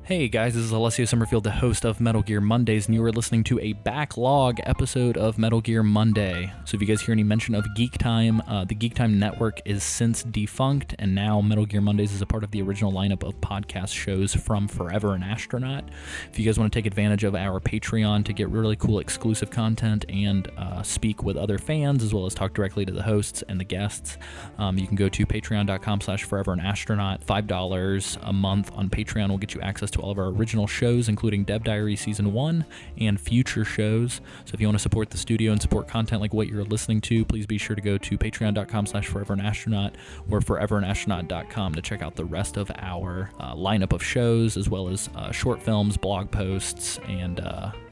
Hey guys, this is Alessio Summerfield, the host of Metal Gear Mondays, and you are listening to a backlog episode of Metal Gear Monday. So if you guys hear any mention of Geek Time, the Geek Time network is since defunct, and now Metal Gear Mondays is a part of the original lineup of podcast shows from Forever and Astronaut. If you guys want to take advantage of our Patreon to get really cool exclusive content and speak with other fans, as well as talk directly to the hosts and the guests, you can go to patreon.com/foreveranastronaut. $5 a month on Patreon will get you access to all of our original shows, including Dev Diary Season 1 and future shows. So if you want to support the studio and support content like what you're listening to, please be sure to go to patreon.com/foreveranastronaut or foreveranastronaut.com to check out the rest of our lineup of shows, as well as short films, blog posts, and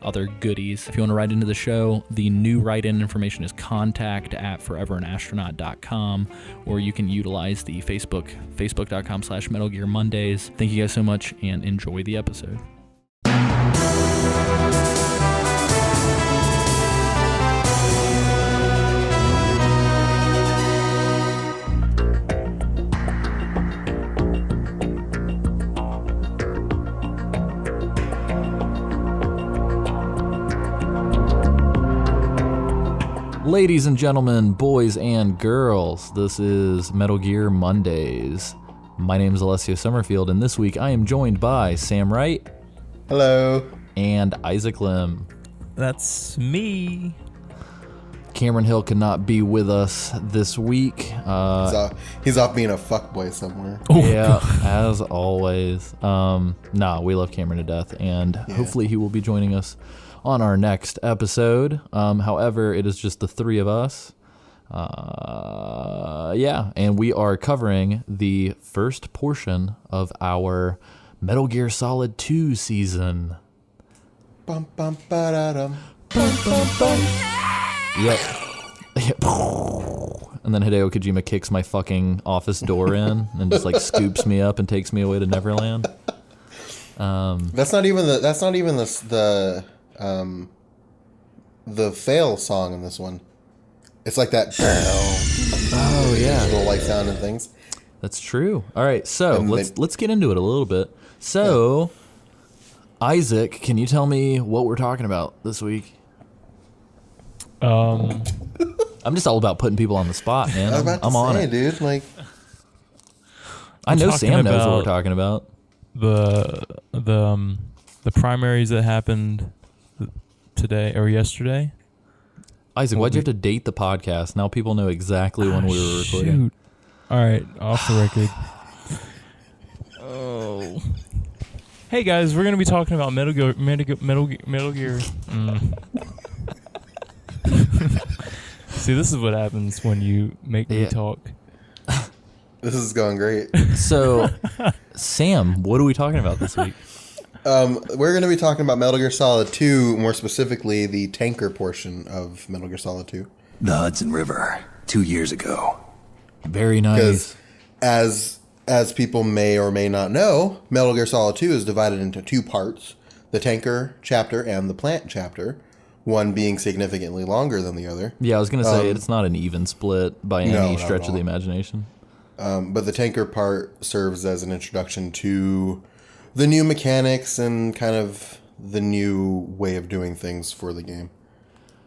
other goodies. If you want to write into the show, the new write-in information is contact@foreveranastronaut.com, or you can utilize the facebook.com/Metal Gear Mondays. Thank you guys so much, and enjoy the episode. Ladies and gentlemen, boys and girls, this is Metal Gear Mondays. My name is Alessio Summerfield, and this week I am joined by Sam Wright. Hello. And Isaac Lim. That's me. Cameron Hill cannot be with us this week. He's off being a fuckboy somewhere. Yeah, as always. We love Cameron to death, and hopefully he will be joining us on our next episode. However, it is just the three of us. And we are covering the first portion of our Metal Gear Solid 2 season. Bum bum ba da dum. Yep. And then Hideo Kojima kicks my fucking office door in and just like scoops me up and takes me away to Neverland. That's not even the fail song in this one. It's like that. Oh yeah, little light sound and things. That's true. All right, so let's get into it a little bit. So, Isaac, can you tell me what we're talking about this week? I'm just all about putting people on the spot, man. I'm on it, dude. Like, I know Sam knows what we're talking about. The primaries that happened today or yesterday. Isaac, why'd you have to date the podcast? Now people know exactly when we were recording. Shoot. All right, off the record. Oh. Hey guys, we're gonna be talking about Metal Gear. See, this is what happens when you make me talk. This is going great. So, Sam, what are we talking about this week? We're going to be talking about Metal Gear Solid 2, more specifically the tanker portion of Metal Gear Solid 2. The Hudson River, 2 years ago. Very nice. Because as people may or may not know, Metal Gear Solid 2 is divided into two parts, the tanker chapter and the plant chapter, one being significantly longer than the other. Yeah, I was going to say, it's not an even split by any stretch of the imagination. But the tanker part serves as an introduction to the new mechanics and kind of the new way of doing things for the game.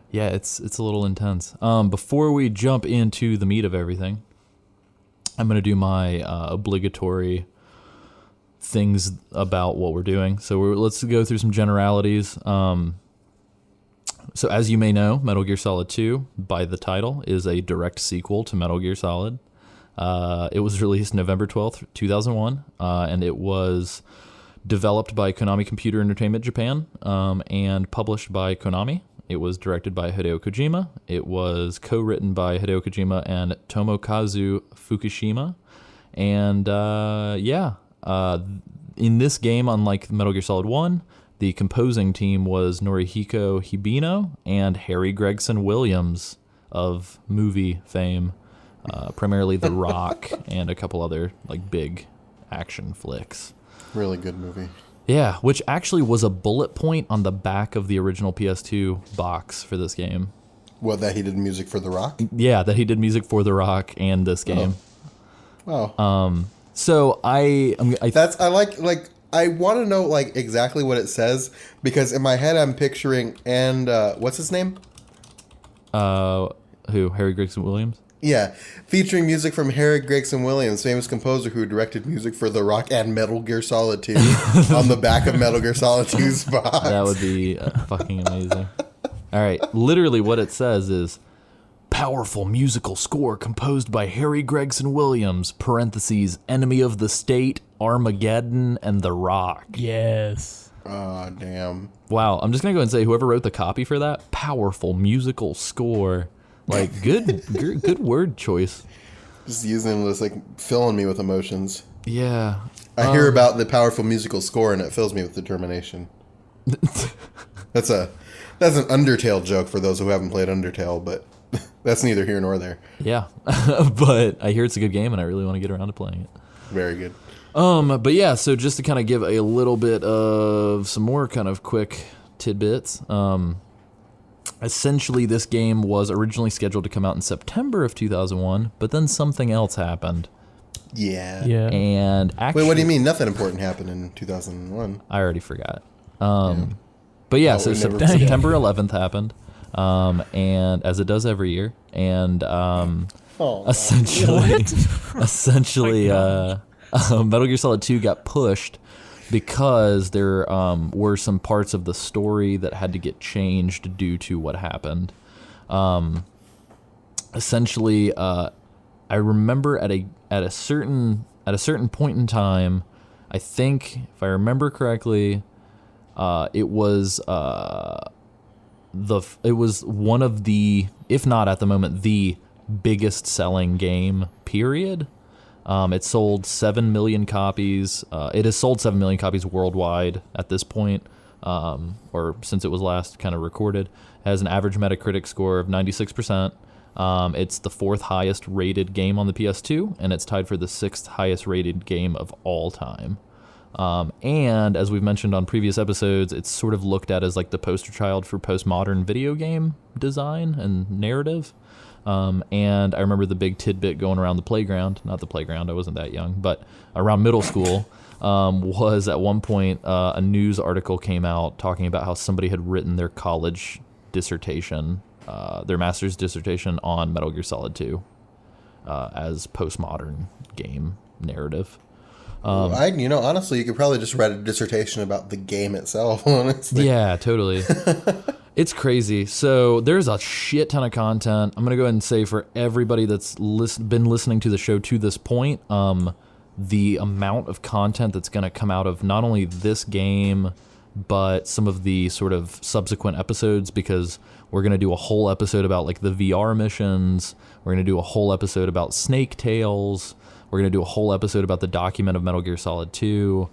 Yeah, it's a little intense. Before we jump into the meat of everything, I'm going to do my obligatory things about what we're doing. So let's go through some generalities. So as you may know, Metal Gear Solid 2, by the title, is a direct sequel to Metal Gear Solid. It was released November 12th, 2001, and it was developed by Konami Computer Entertainment Japan and published by Konami. It was directed by Hideo Kojima. It was co-written by Hideo Kojima and Tomokazu Fukushima. And in this game, unlike Metal Gear Solid 1, the composing team was Norihiko Hibino and Harry Gregson Williams of movie fame, primarily The Rock and a couple other like big action flicks. Really good movie. Yeah, which actually was a bullet point on the back of the original PS2 box for this game. What, that he did music for The Rock? Yeah, that he did music for The Rock and this game. Oh. Wow. So I like I want to know like exactly what it says because in my head I'm picturing what's his name? Who? Harry Gregson Williams? Yeah, featuring music from Harry Gregson Williams, famous composer who directed music for The Rock and Metal Gear Solid 2 on the back of Metal Gear Solid 2's box. That would be fucking amazing. All right, literally what it says is powerful musical score composed by Harry Gregson Williams, parentheses, Enemy of the State, Armageddon, and The Rock. Yes. Oh, damn. Wow, I'm just going to go and say whoever wrote the copy for that, powerful musical score. Like, good word choice. Just using this, like, filling me with emotions. Yeah. I hear about the powerful musical score, and it fills me with determination. That's an Undertale joke for those who haven't played Undertale, but that's neither here nor there. Yeah. But I hear it's a good game, and I really want to get around to playing it. Very good. But yeah, so just to kind of give a little bit of some more kind of quick tidbits, essentially this game was originally scheduled to come out in September of 2001, but then something else happened. Yeah. And actually... Wait, what do you mean nothing important happened in 2001? I already forgot. But yeah, so September 11th happened, and as it does every year, and essentially, Metal Gear Solid 2 got pushed because there were some parts of the story that had to get changed due to what happened. Essentially, I remember at a certain point in time, I think if I remember correctly, it was one of the, if not at the moment, the biggest selling game, period. It sold 7 million copies. It has sold 7 million copies worldwide at this point, or since it was last kind of recorded. It has an average Metacritic score of 96%. It's the 4th highest rated game on the PS2, and it's tied for the 6th highest rated game of all time. And as we've mentioned on previous episodes, it's sort of looked at as like the poster child for postmodern video game design and narrative. And I remember the big tidbit going around the playground, not the playground, I wasn't that young, but around middle school, was at one point a news article came out talking about how somebody had written their college dissertation, their master's dissertation on Metal Gear Solid 2 as postmodern game narrative. Honestly, you could probably just write a dissertation about the game itself, honestly. Yeah, totally. It's crazy. So there's a shit ton of content. I'm going to go ahead and say for everybody that's been listening to the show to this point, the amount of content that's going to come out of not only this game, but some of the sort of subsequent episodes, because we're going to do a whole episode about like the VR missions. We're going to do a whole episode about Snake Tales. We're going to do a whole episode about the document of Metal Gear Solid 2.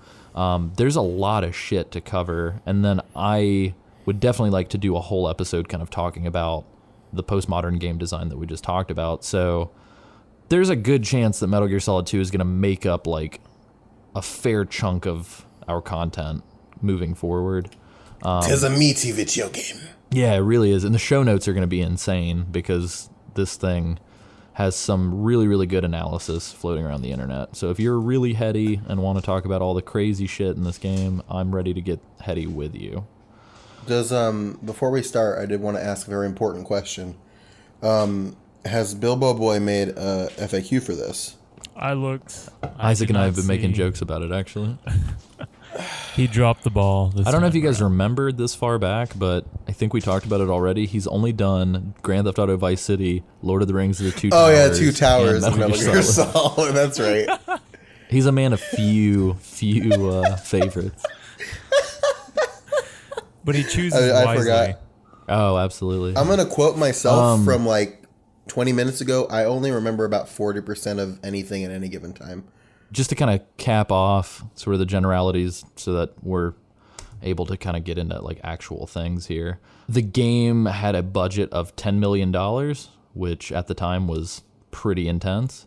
There's a lot of shit to cover. And then I would definitely like to do a whole episode kind of talking about the postmodern game design that we just talked about. So there's a good chance that Metal Gear Solid 2 is going to make up like a fair chunk of our content moving forward. Tis a meaty video game. Yeah, it really is. And the show notes are going to be insane because this thing has some really, really good analysis floating around the internet. So if you're really heady and want to talk about all the crazy shit in this game, I'm ready to get heady with you. Before we start, I did want to ask a very important question. Has Bilbo Boy made a FAQ for this? I looked. Isaac and I have been making jokes about it, actually. He dropped the ball. I don't know if you guys remembered this far back, but I think we talked about it already. He's only done Grand Theft Auto Vice City, Lord of the Rings, The Two Towers. Oh yeah, Two Towers and Metal Gear Solid. That's right. He's a man of few favorites. But he chooses wisely. I forgot. Oh, absolutely. I'm going to quote myself from like 20 minutes ago. I only remember about 40% of anything at any given time. Just to kind of cap off sort of the generalities so that we're able to kind of get into like actual things here. The game had a budget of $10 million, which at the time was pretty intense.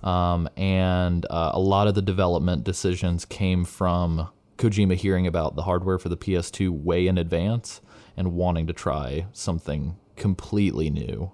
And a lot of the development decisions came from Kojima hearing about the hardware for the PS2 way in advance and wanting to try something completely new.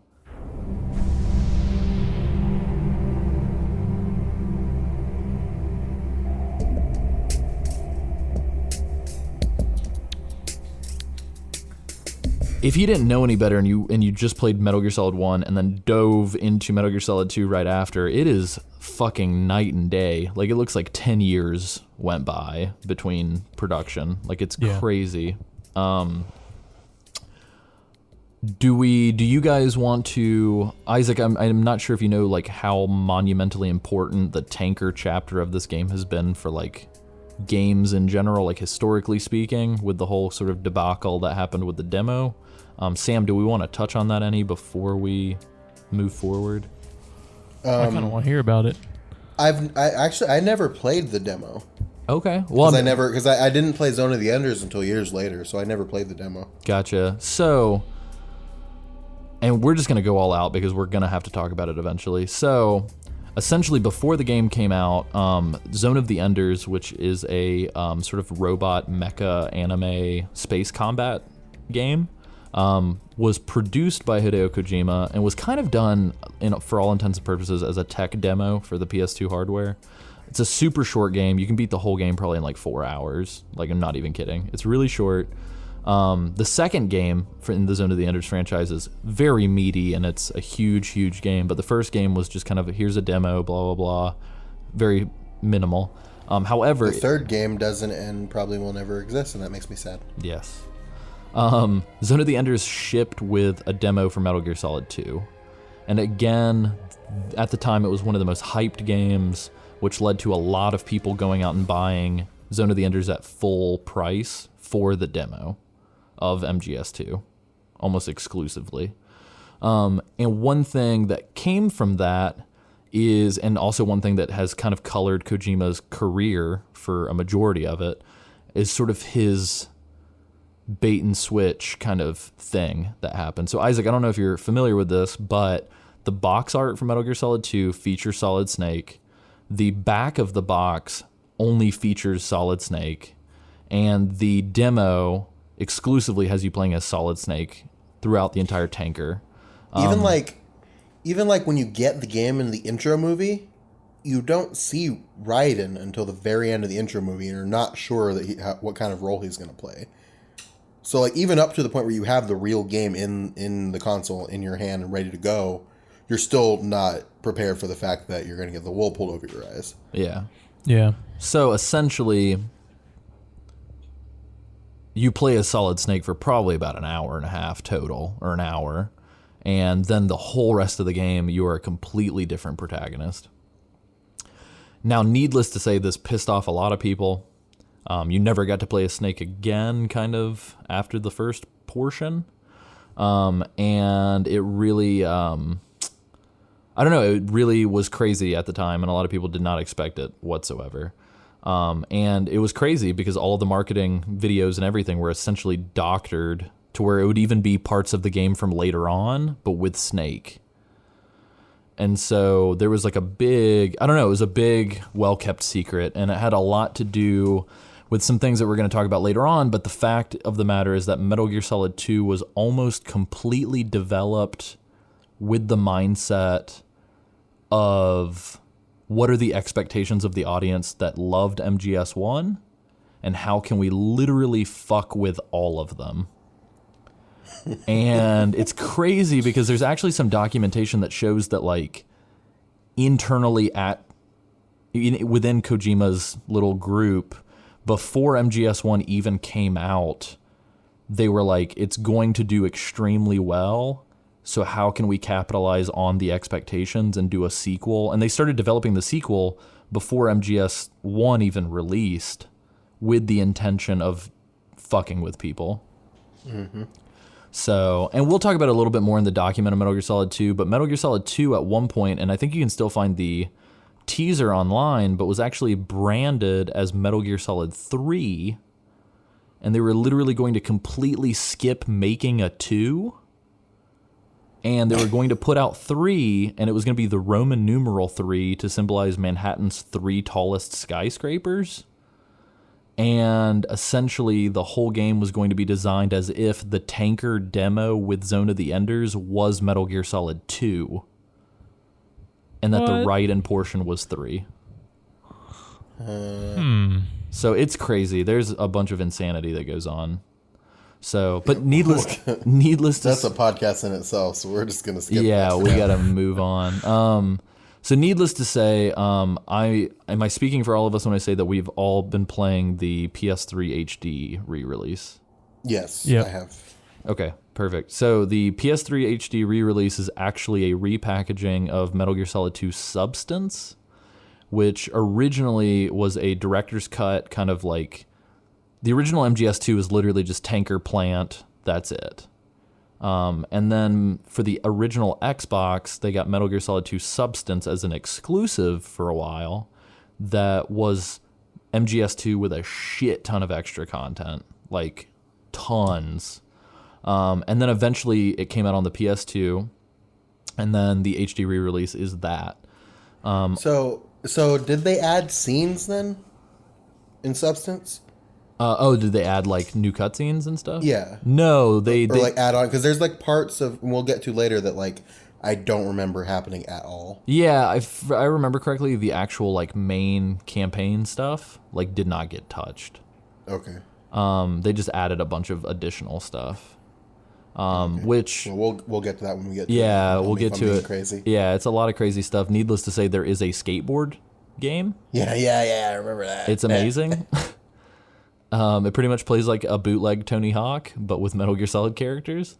if you didn't know any better and you just played Metal Gear Solid 1 and then dove into Metal Gear Solid 2 right after, it is fucking night and day. Like, it looks like 10 years went by between production. Like, it's crazy. Do you guys want to, Isaac, I'm not sure if you know, like, how monumentally important the tanker chapter of this game has been for, like, games in general, like, historically speaking, with the whole sort of debacle that happened with the demo. Sam, do we want to touch on that any before we move forward? I kind of want to hear about it. I never played the demo. Okay. Well, because I didn't play Zone of the Enders until years later, so I never played the demo. Gotcha. So, and we're just going to go all out because we're going to have to talk about it eventually. So, essentially, before the game came out, Zone of the Enders, which is a sort of robot mecha anime space combat game, was produced by Hideo Kojima and was kind of done, for all intents and purposes, as a tech demo for the PS2 hardware. It's a super short game. You can beat the whole game probably in like 4 hours. Like, I'm not even kidding. It's really short. The second game in the Zone of the Enders franchise is very meaty, and it's a huge, huge game. But the first game was just kind of, here's a demo, blah, blah, blah. Very minimal. However... The third game doesn't and probably will never exist, and that makes me sad. Yes. Zone of the Enders shipped with a demo for Metal Gear Solid 2. And again, at the time, it was one of the most hyped games, which led to a lot of people going out and buying Zone of the Enders at full price for the demo of MGS2, almost exclusively. And one thing that came from that is, and also one thing that has kind of colored Kojima's career for a majority of it, is sort of his bait and switch kind of thing that happened. So Isaac, I don't know if you're familiar with this, but the box art for Metal Gear Solid 2 features Solid Snake. The back of the box only features Solid Snake, and the demo exclusively has you playing as Solid Snake throughout the entire tanker. Even like when you get the game in the intro movie, you don't see Raiden until the very end of the intro movie, and you're not sure that what kind of role he's going to play. So, like, even up to the point where you have the real game in the console in your hand and ready to go, you're still not prepared for the fact that you're going to get the wool pulled over your eyes. Yeah. Yeah. So, essentially, you play as Solid Snake for probably about an hour and a half total, or an hour, and then the whole rest of the game, you are a completely different protagonist. Now, needless to say, this pissed off a lot of people. You never got to play as Snake again, kind of, after the first portion. And it really, I don't know, it really was crazy at the time, and a lot of people did not expect it whatsoever. And it was crazy because all of the marketing videos and everything were essentially doctored to where it would even be parts of the game from later on, but with Snake. And so there was like a big, I don't know, it was a big, well-kept secret, and it had a lot to do with some things that we're going to talk about later on, but the fact of the matter is that Metal Gear Solid 2 was almost completely developed with the mindset of what are the expectations of the audience that loved MGS1, and how can we literally fuck with all of them. And it's crazy because there's actually some documentation that shows that, like, internally within Kojima's little group, before MGS1 even came out, they were like, it's going to do extremely well, so how can we capitalize on the expectations and do a sequel? And they started developing the sequel before MGS1 even released, with the intention of fucking with people. Mm-hmm. So, and we'll talk about it a little bit more in the document of Metal Gear Solid 2, but Metal Gear Solid 2 at one point, and I think you can still find the teaser online, but was actually branded as Metal Gear Solid 3, and they were literally going to completely skip making a 2, and they were going to put out 3, and it was going to be the Roman numeral 3 to symbolize Manhattan's 3 tallest skyscrapers. And essentially the whole game was going to be designed as if the tanker demo with Zone of the Enders was Metal Gear Solid 2. And that the Raiden portion was 3. So it's crazy. There's a bunch of insanity that goes on. So, but needless to That's a podcast in itself, so we're just gonna skip. yeah, that for we now. gotta move on. So needless to say, am I speaking for all of us when I say that we've all been playing the PS3 HD re-release? Yes, Yep. I have. Okay, perfect. So the PS3 HD re-release is actually a repackaging of Metal Gear Solid 2 Substance, which originally was a director's cut, kind of like the original MGS2 is literally just tanker plant. That's it. And then for the original Xbox, they got Metal Gear Solid 2 Substance as an exclusive for a while. That was MGS2 with a shit ton of extra content, like tons. And then eventually it came out on the PS2, and then the HD re-release is that. So did they add scenes then in Substance? Did they add like new cutscenes and stuff? Yeah. No, they Or like add on, because there's like parts of, and we'll get to later, that like I don't remember happening at all. yeah, if I remember correctly, the actual like main campaign stuff like did not get touched. Okay. They just added a bunch of additional stuff. Which Well, we'll get to that when we get to it. yeah, Tell we'll me if get I'm to being it. Crazy. Yeah, it's a lot of crazy stuff. Needless to say, there is a skateboard game. Yeah, I remember that. It's amazing. It pretty much plays like a bootleg Tony Hawk, but with Metal Gear Solid characters.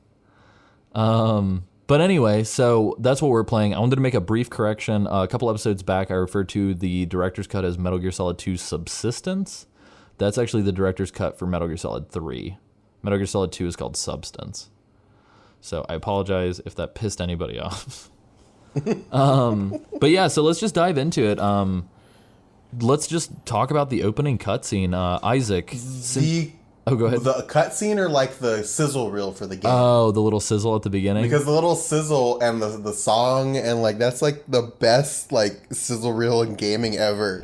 But anyway, so that's what we're playing. I wanted to make a brief correction. A couple episodes back, I referred to the director's cut as Metal Gear Solid 2 Subsistence. That's actually the director's cut for Metal Gear Solid 3. Metal Gear Solid 2 is called Substance. So I apologize if that pissed anybody off. But yeah, so let's just dive into it. Let's just talk about the opening cutscene. Isaac. Go ahead. The cutscene or like the sizzle reel for the game? Oh, the little sizzle at the beginning. Because the little sizzle and the song and like that's like the best like sizzle reel in gaming ever.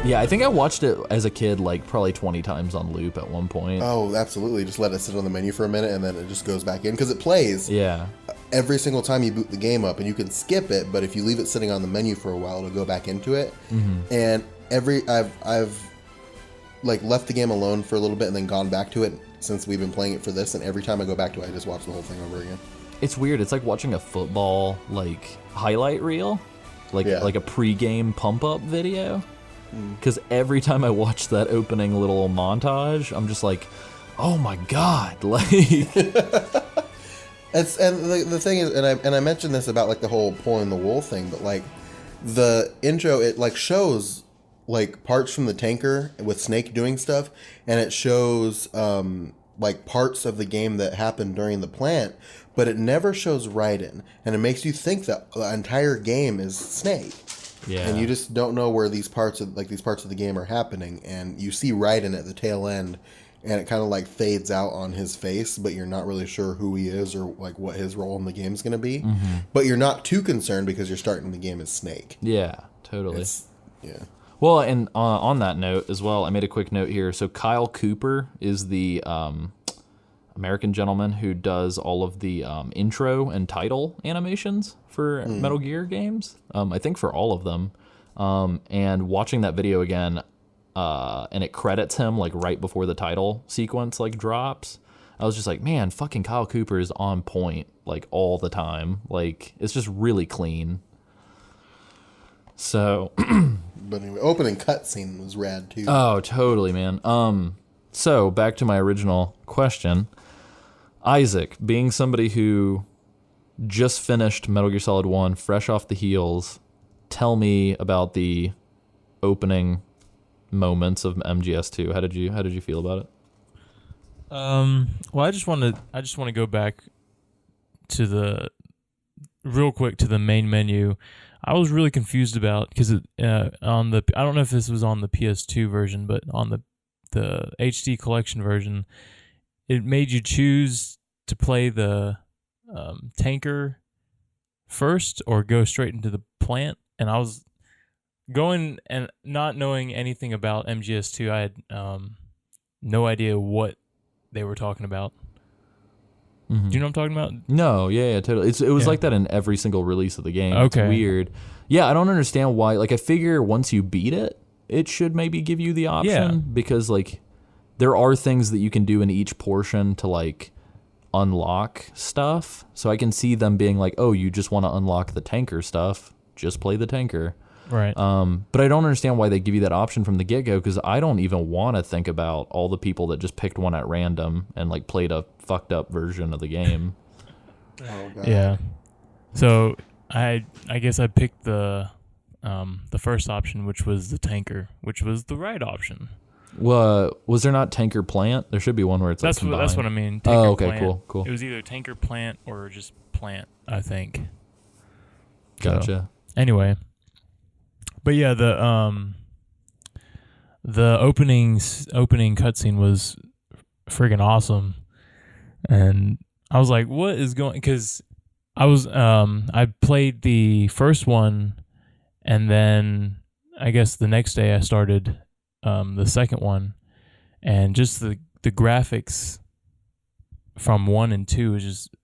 Yeah, I think I watched it as a kid like probably 20 times on loop at one point. Oh, absolutely. Just let it sit on the menu for a minute and then it just goes back in because it plays Yeah. every single time you boot the game up, and you can skip it, but if you leave it sitting on the menu for a while, it'll go back into it. And I've like left the game alone for a little bit and then gone back to it since we've been playing it for this, and every time I go back to it, I just watch the whole thing over again. It's weird. It's like watching a football like highlight reel, like Yeah. like a pre-game pump-up video. Because every time I watch that opening little montage, I'm just like, oh my god, like It's and the thing is, and I mentioned this about like the whole pulling the wool thing, but like the intro, it like shows like parts from the tanker with Snake doing stuff, and it shows like parts of the game that happened during the plant, but it never shows Raiden, and it makes you think that the entire game is Snake. yeah. And you just don't know where these parts of the game are happening, and you see Raiden at the tail end, and it kind of like fades out on his face, but you're not really sure who he is or like what his role in the game is going to be. But you're not too concerned because you're starting the game as Snake. Yeah, totally. Yeah. Well, and on that note as well, I made a quick note here. So Kyle Cooper is the American gentleman who does all of the intro and title animations for Metal Gear games. I think for all of them. And watching that video again, and it credits him like right before the title sequence like drops. I was just like, man, fucking Kyle Cooper is on point like all the time. Like it's just really clean. So But anyway, opening cutscene was rad too. oh, totally, man. So back to my original question. Isaac, being somebody who just finished Metal Gear Solid 1 fresh off the heels, tell me about the opening moments of MGS2. How did you feel about it? Well, I just want to go back to the real quick to the main menu. I was really confused about because on the I don't know if this was on the PS2 version, but on the HD collection version, it made you choose to play the tanker first or go straight into the plant, and I was going and not knowing anything about MGS2, I had no idea what they were talking about. Do you know what I'm talking about? No, yeah, totally. It was Yeah. like that in every single release of the game. Okay. It's weird. Yeah, I don't understand why. Like, I figure once you beat it, it should maybe give you the option because, like, there are things that you can do in each portion to, like, unlock stuff. So I can see them being like, oh, you just want to unlock the tanker stuff. Just play the tanker. Right. But I don't understand why they give you that option from the get-go because I don't even want to think about all the people that just picked one at random and, like, played a fucked up version of the game. Oh, God. Yeah. So I guess I picked the first option, which was the tanker, which was the right option. Well, was there not tanker plant? There should be one where it's That's like that's what I combined. mean. Tanker Okay, plant. cool. It was either tanker plant or just plant, I think. Gotcha. So, anyway, but yeah, the opening cutscene was friggin' awesome, and I was like, "What is going?" Because I played the first one, and then I guess the next day I started the second one, and just the graphics from 1 and 2 is just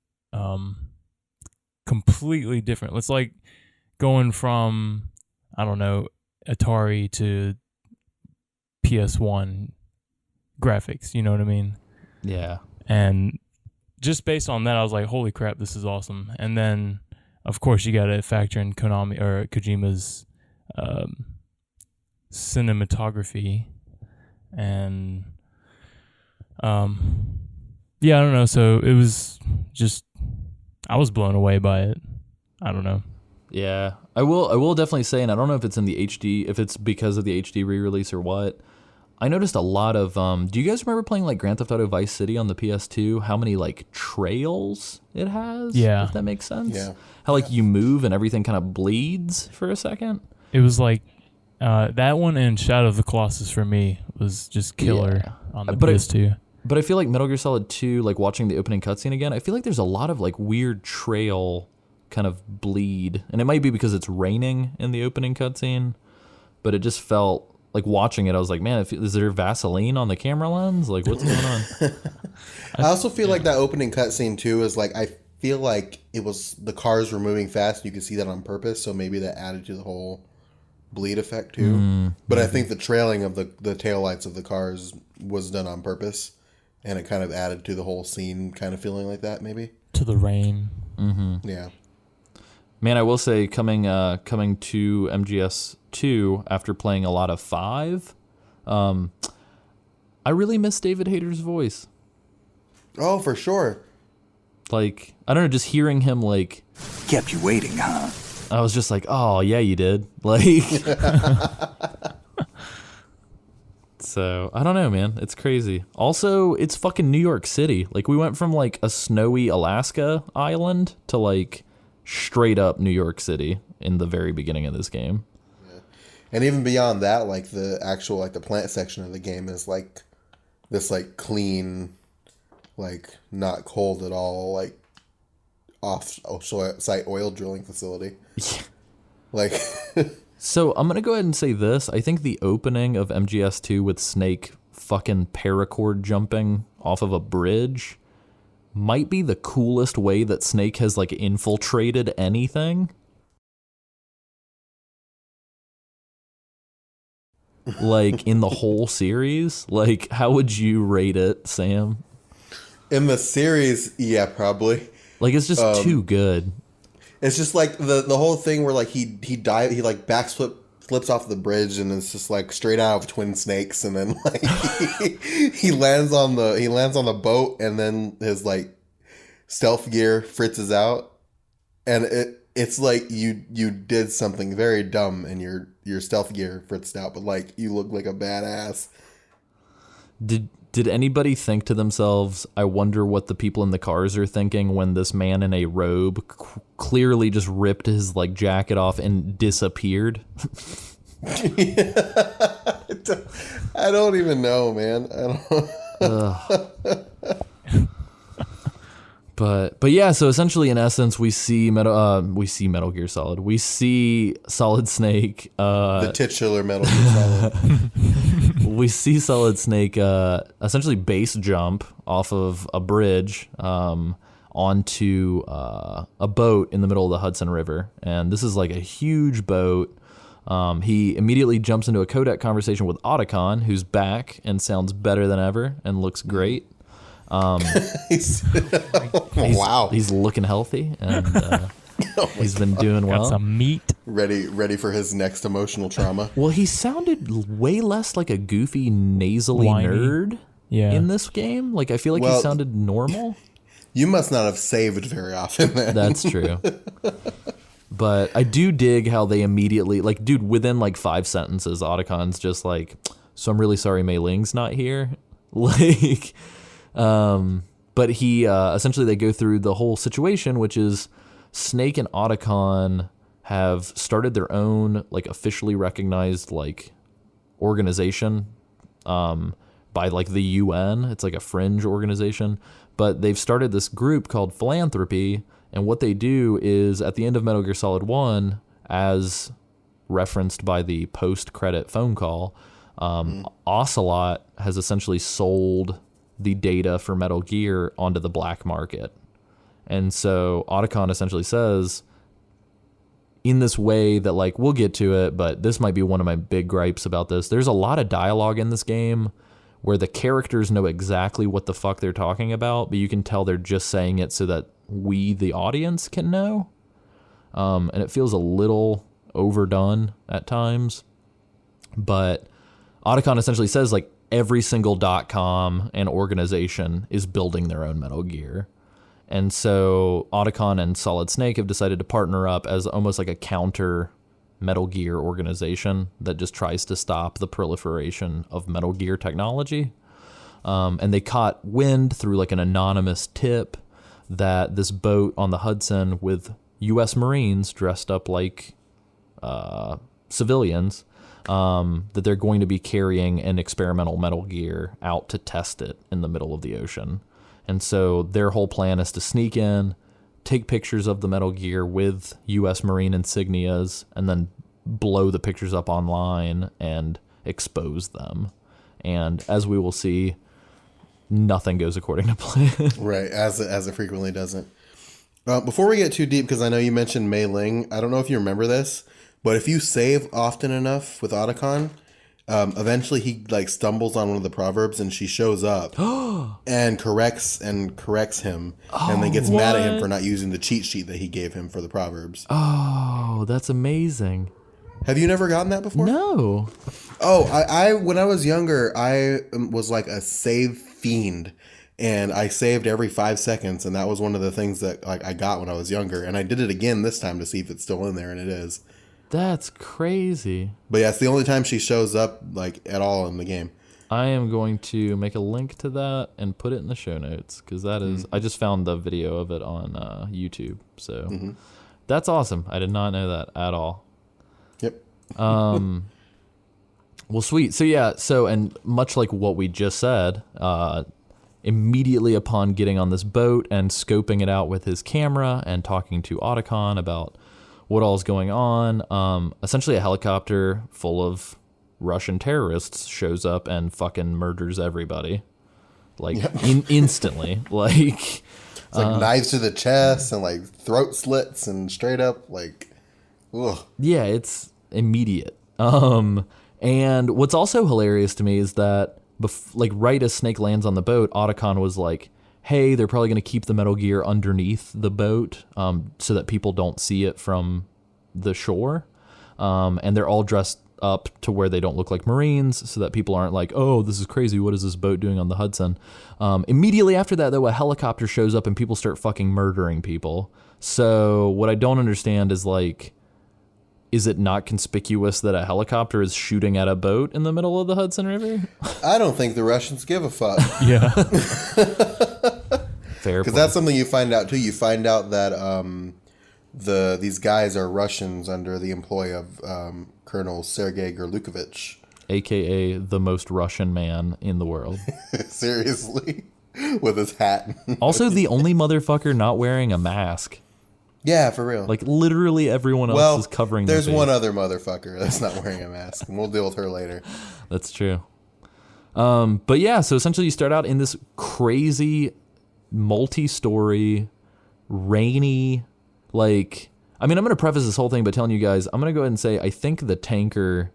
completely different. It's like going from, I don't know, Atari to PS1 graphics, you know what I mean? Yeah. And just based on that, I was like, holy crap, this is awesome. And then, of course, you got to factor in Kojima's cinematography. And, yeah, I don't know. So it was just, I was blown away by it. I don't know. Yeah. I will definitely say, and I don't know if it's in the HD, if it's because of the HD re-release or what, I noticed a lot of, do you guys remember playing like Grand Theft Auto Vice City on the PS2? How many like trails it has? Yeah. If that makes sense? Yeah. How like you move and everything kind of bleeds for a second? It was like, that one and Shadow of the Colossus for me was just killer Yeah. on the But PS2. But I feel like Metal Gear Solid 2, like watching the opening cutscene again, I feel like there's a lot of like weird trail kind of bleed. And it might be because it's raining in the opening cutscene, but it just felt like watching it, I was like, man, is there Vaseline on the camera lens? Like, what's going on? I also feel like that opening cutscene too is like, I feel like it was the cars were moving fast. You could see that on purpose, so maybe that added to the whole bleed effect too. But I think the trailing of the taillights of the cars was done on purpose, and it kind of added to the whole scene, kind of feeling like that maybe. To the rain. Yeah. Man, I will say, coming to MGS2 after playing a lot of 5, I really miss David Hayter's voice. Oh, for sure. Like, I don't know, just hearing him, like, Kept you waiting, huh? I was just like, oh, yeah, you did. Like, so, I don't know, man. It's crazy. Also, it's fucking New York City. Like, we went from, like, a snowy Alaska island to, like, straight up New York City in the very beginning of this game. And even beyond that, like the actual, like the plant section of the game is like this like clean, like not cold at all, like off-site oil drilling facility. Yeah. Like, So I'm going to go ahead and say this. I think the opening of MGS2 with Snake fucking paracord jumping off of a bridge might be the coolest way that Snake has like infiltrated anything. Like in the whole series. Like, how would you rate it, Sam? in the series, yeah, probably. Like, it's just too good. It's just like the whole thing where like he dive, he like flips off the bridge, and it's just like straight out of Twin Snakes, and then like he lands on the boat, and then his like stealth gear fritzes out, and it's like you did something very dumb, and your stealth gear fritzed out, but like you look like a badass. Did anybody think to themselves, I wonder what the people in the cars are thinking when this man in a robe clearly just ripped his like jacket off and disappeared? I don't even know, man. I don't. But yeah, so essentially, in essence, we see Metal Gear Solid. We see Solid Snake. The titular Metal Gear Solid. We see Solid Snake essentially base jump off of a bridge onto a boat in the middle of the Hudson River, and this is like a huge boat. He immediately jumps into a codec conversation with Otacon, who's back and sounds better than ever and looks great. Wow. He's looking healthy, and he's been doing well. Got some meat. Ready for his next emotional trauma. Well, he sounded way less like a goofy, nasally Whiny. nerd in this game. Like, I feel like he sounded normal. You must not have saved very often then. That's true. But I do dig how they immediately, like, dude, within like 5 sentences, Otacon's just like, so I'm really sorry Mei Ling's not here. Like, but he, essentially they go through the whole situation, which is Snake and Otacon have started their own, like, officially recognized, like, organization, by, like, the UN. It's like a fringe organization, but they've started this group called Philanthropy, and what they do is, at the end of Metal Gear Solid 1, as referenced by the post-credit phone call, Ocelot has essentially sold the data for Metal Gear onto the black market. And so Otacon essentially says, in this way that, like, we'll get to it, but this might be one of my big gripes about this. There's a lot of dialogue in this game where the characters know exactly what the fuck they're talking about, but you can tell they're just saying it so that we, the audience, can know. And it feels a little overdone at times. But Otacon essentially says, like, every single .com and organization is building their own Metal Gear. And so Otacon and Solid Snake have decided to partner up as almost like a counter Metal Gear organization that just tries to stop the proliferation of Metal Gear technology. And they caught wind through like an anonymous tip that this boat on the Hudson with U.S. Marines dressed up like civilians, that they're going to be carrying an experimental Metal Gear out to test it in the middle of the ocean. And so their whole plan is to sneak in, take pictures of the Metal Gear with U.S. Marine insignias, and then blow the pictures up online and expose them. And as we will see, nothing goes according to plan. Right, as it frequently doesn't. Before we get too deep, because I know you mentioned Mei Ling, I don't know if you remember this, but if you save often enough with Otacon, eventually he like stumbles on one of the proverbs and she shows up and corrects him, and then gets mad at him for not using the cheat sheet that he gave him for the proverbs. Oh, that's amazing. Have you never gotten that before? No. Oh, I when I was younger, I was like a save fiend, and I saved every 5 seconds, and that was one of the things that like I got when I was younger, and I did it again this time to see if it's still in there, and it is. That's crazy. But yeah, it's the only time she shows up like at all in the game. I am going to make a link to that and put it in the show notes, because that is, I just found the video of it on YouTube, so that's awesome. I did not know that at all. Yep. Well, sweet. So yeah, and much like what we just said, immediately upon getting on this boat and scoping it out with his camera and talking to Otacon about what all's going on, essentially a helicopter full of Russian terrorists shows up and fucking murders everybody, like instantly. Like it's like knives to the chest and like throat slits and straight up like, ugh. Yeah, it's immediate. And what's also hilarious to me is that like right as Snake lands on the boat, Otacon was like, hey, they're probably going to keep the Metal Gear underneath the boat, so that people don't see it from the shore. And they're all dressed up to where they don't look like Marines, so that people aren't like, oh, this is crazy, what is this boat doing on the Hudson? Immediately after that, though, a helicopter shows up and people start fucking murdering people. So what I don't understand is, like, is it not conspicuous that a helicopter is shooting at a boat in the middle of the Hudson River? I don't think the Russians give a fuck. Yeah. Fair. Because that's something you find out too. You find out that these guys are Russians under the employ of Colonel Sergei Gerlukovich, AKA the most Russian man in the world. Seriously. with his hat. Also, the only motherfucker not wearing a mask. Yeah, for real. Like, literally everyone else is covering their there's face. one other motherfucker that's not wearing a mask, and we'll deal with her later. That's true. But yeah, so essentially you start out in this crazy, multi-story, rainy, like... I mean, I'm going to preface this whole thing by telling you guys, I'm going to go ahead and say I think the tanker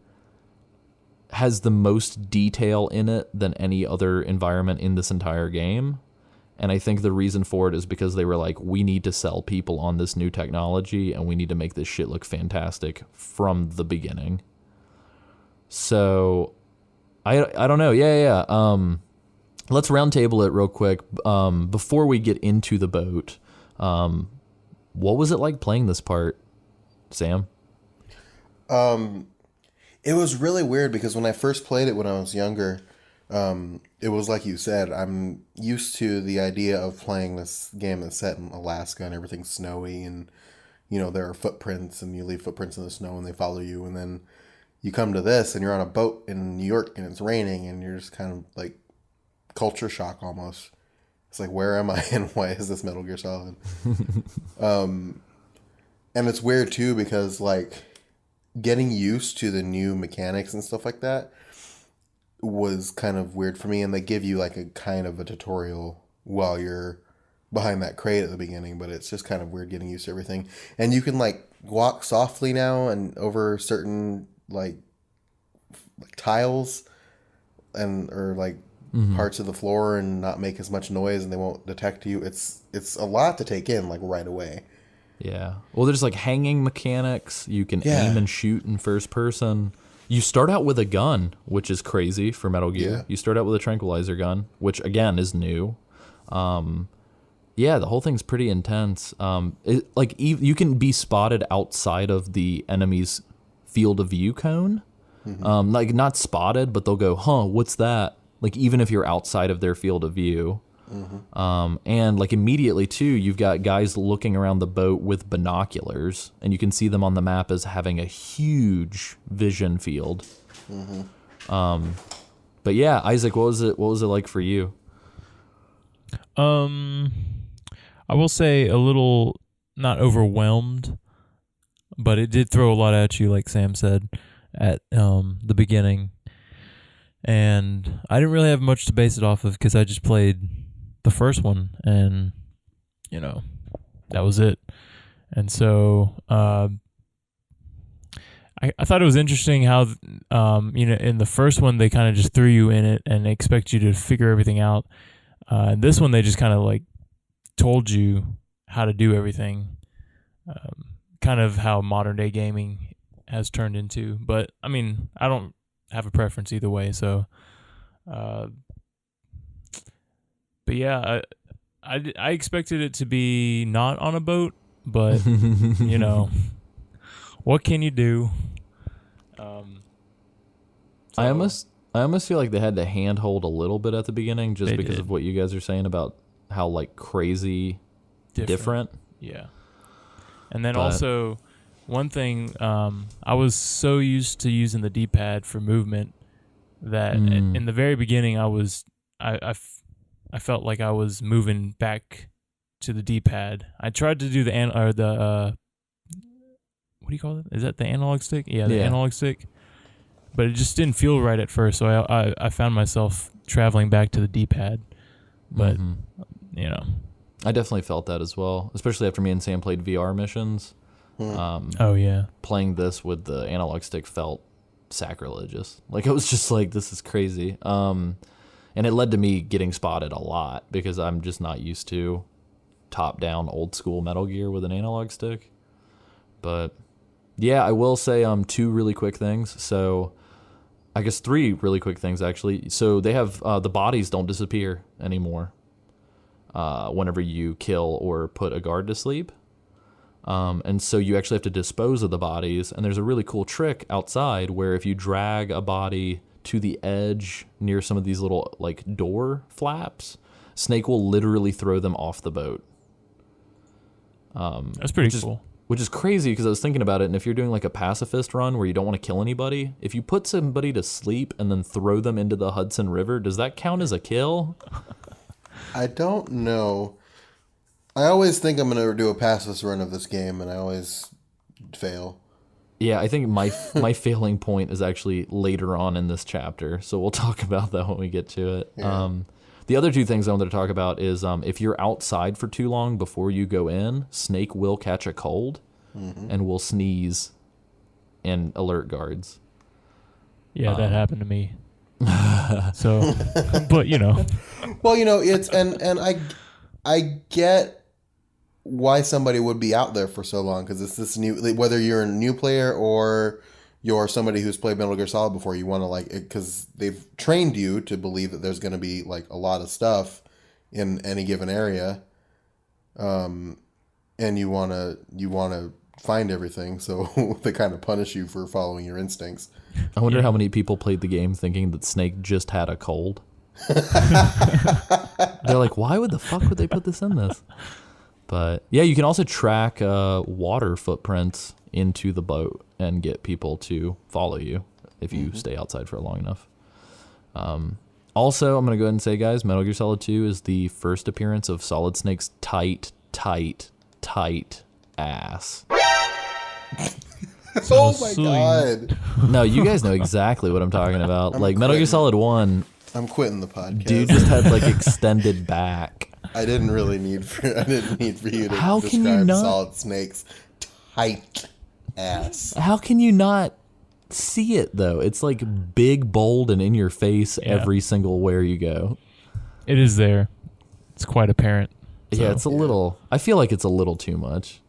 has the most detail in it than any other environment in this entire game. And I think the reason for it is because they were like, we need to sell people on this new technology and we need to make this shit look fantastic from the beginning. So, I don't know. Yeah. Let's roundtable it real quick. Before we get into the boat, what was it like playing this part, Sam? It was really weird because when I first played it when I was younger, it was like you said, I'm used to the idea of playing this game that's set in Alaska and everything's snowy and, you know, there are footprints and you leave footprints in the snow and they follow you. And then you come to this and you're on a boat in New York and it's raining and you're just kind of like culture shock almost. It's like, where am I and why is this Metal Gear Solid? And it's weird too because like getting used to the new mechanics and stuff like that was kind of weird for me, and they give you like a kind of a tutorial while you're behind that crate at the beginning, but it's just kind of weird getting used to everything. And you can like walk softly now and over certain like tiles and or like parts of the floor and not make as much noise and they won't detect you. It's a lot to take in like right away. Yeah. Well, there's like hanging mechanics. You can aim and shoot in first person. You start out with a gun, which is crazy for Metal Gear. Yeah. You start out with a tranquilizer gun, which again is new. Yeah, the whole thing's pretty intense. You can be spotted outside of the enemy's field of view cone. Like not spotted, but they'll go, "Huh, what's that?" Like even if you're outside of their field of view. And like immediately too, you've got guys looking around the boat with binoculars, and you can see them on the map as having a huge vision field. But yeah, Isaac, what was it like for you? I will say a little not overwhelmed, but it did throw a lot at you, like Sam said at the beginning. And I didn't really have much to base it off of because I just played the first one, and you know, that was it. And so I thought it was interesting how in the first one they kind of just threw you in it and they expect you to figure everything out. In this one they just kind of like told you how to do everything, kind of how modern day gaming has turned into. But I mean, I don't have a preference either way, so but yeah, I expected it to be not on a boat, but you know, what can you do? I almost feel like they had to handhold a little bit at the beginning just because of what you guys are saying about how like crazy different. Yeah. And then also one thing, I was so used to using the D-pad for movement that in the very beginning I felt like I was moving back to the D-pad. I tried to do the what do you call it? Is that the analog stick? Yeah, the analog stick. But it just didn't feel right at first, so I found myself traveling back to the D-pad. But you know, I definitely felt that as well, especially after me and Sam played VR missions. Playing this with the analog stick felt sacrilegious. Like, it was just like, this is crazy. And it led to me getting spotted a lot because I'm just not used to top-down old-school Metal Gear with an analog stick. But yeah, I will say two really quick things. So I guess three really quick things, actually. So they have the bodies don't disappear anymore whenever you kill or put a guard to sleep. And so you actually have to dispose of the bodies. And there's a really cool trick outside where if you drag a body to the edge near some of these little like door flaps, Snake will literally throw them off the boat. That's pretty cool. Which is crazy because I was thinking about it, and if you're doing like a pacifist run where you don't want to kill anybody, if you put somebody to sleep and then throw them into the Hudson River, does that count as a kill? I don't know. I always think I'm going to do a passless run of this game, and I always fail. Yeah, I think my failing point is actually later on in this chapter, so we'll talk about that when we get to it. Yeah. The other two things I wanted to talk about is if you're outside for too long before you go in, Snake will catch a cold and will sneeze and alert guards. Yeah, that happened to me. So, but Well, it's and I get why somebody would be out there for so long, because it's this new, whether you're a new player or you're somebody who's played Metal Gear Solid before, you want to because they've trained you to believe that there's going to be like a lot of stuff in any given area, and you want to find everything, so they kind of punish you for following your instincts. I wonder how many people played the game thinking that Snake just had a cold. They're like, why would they put this in this? But yeah, you can also track water footprints into the boat and get people to follow you if you stay outside for long enough. Also, I'm going to go ahead and say, guys, Metal Gear Solid 2 is the first appearance of Solid Snake's tight ass. Oh my god! No, you guys know exactly what I'm talking about. Metal Gear Solid 1, I'm quitting the podcast. dude just had extended back. I didn't need for you to How can you describe not? Solid Snake's tight ass. How can you not see it though? It's big, bold, and in your face every single where you go. it is there. It's quite apparent. Yeah, it's a little. I feel like it's a little too much.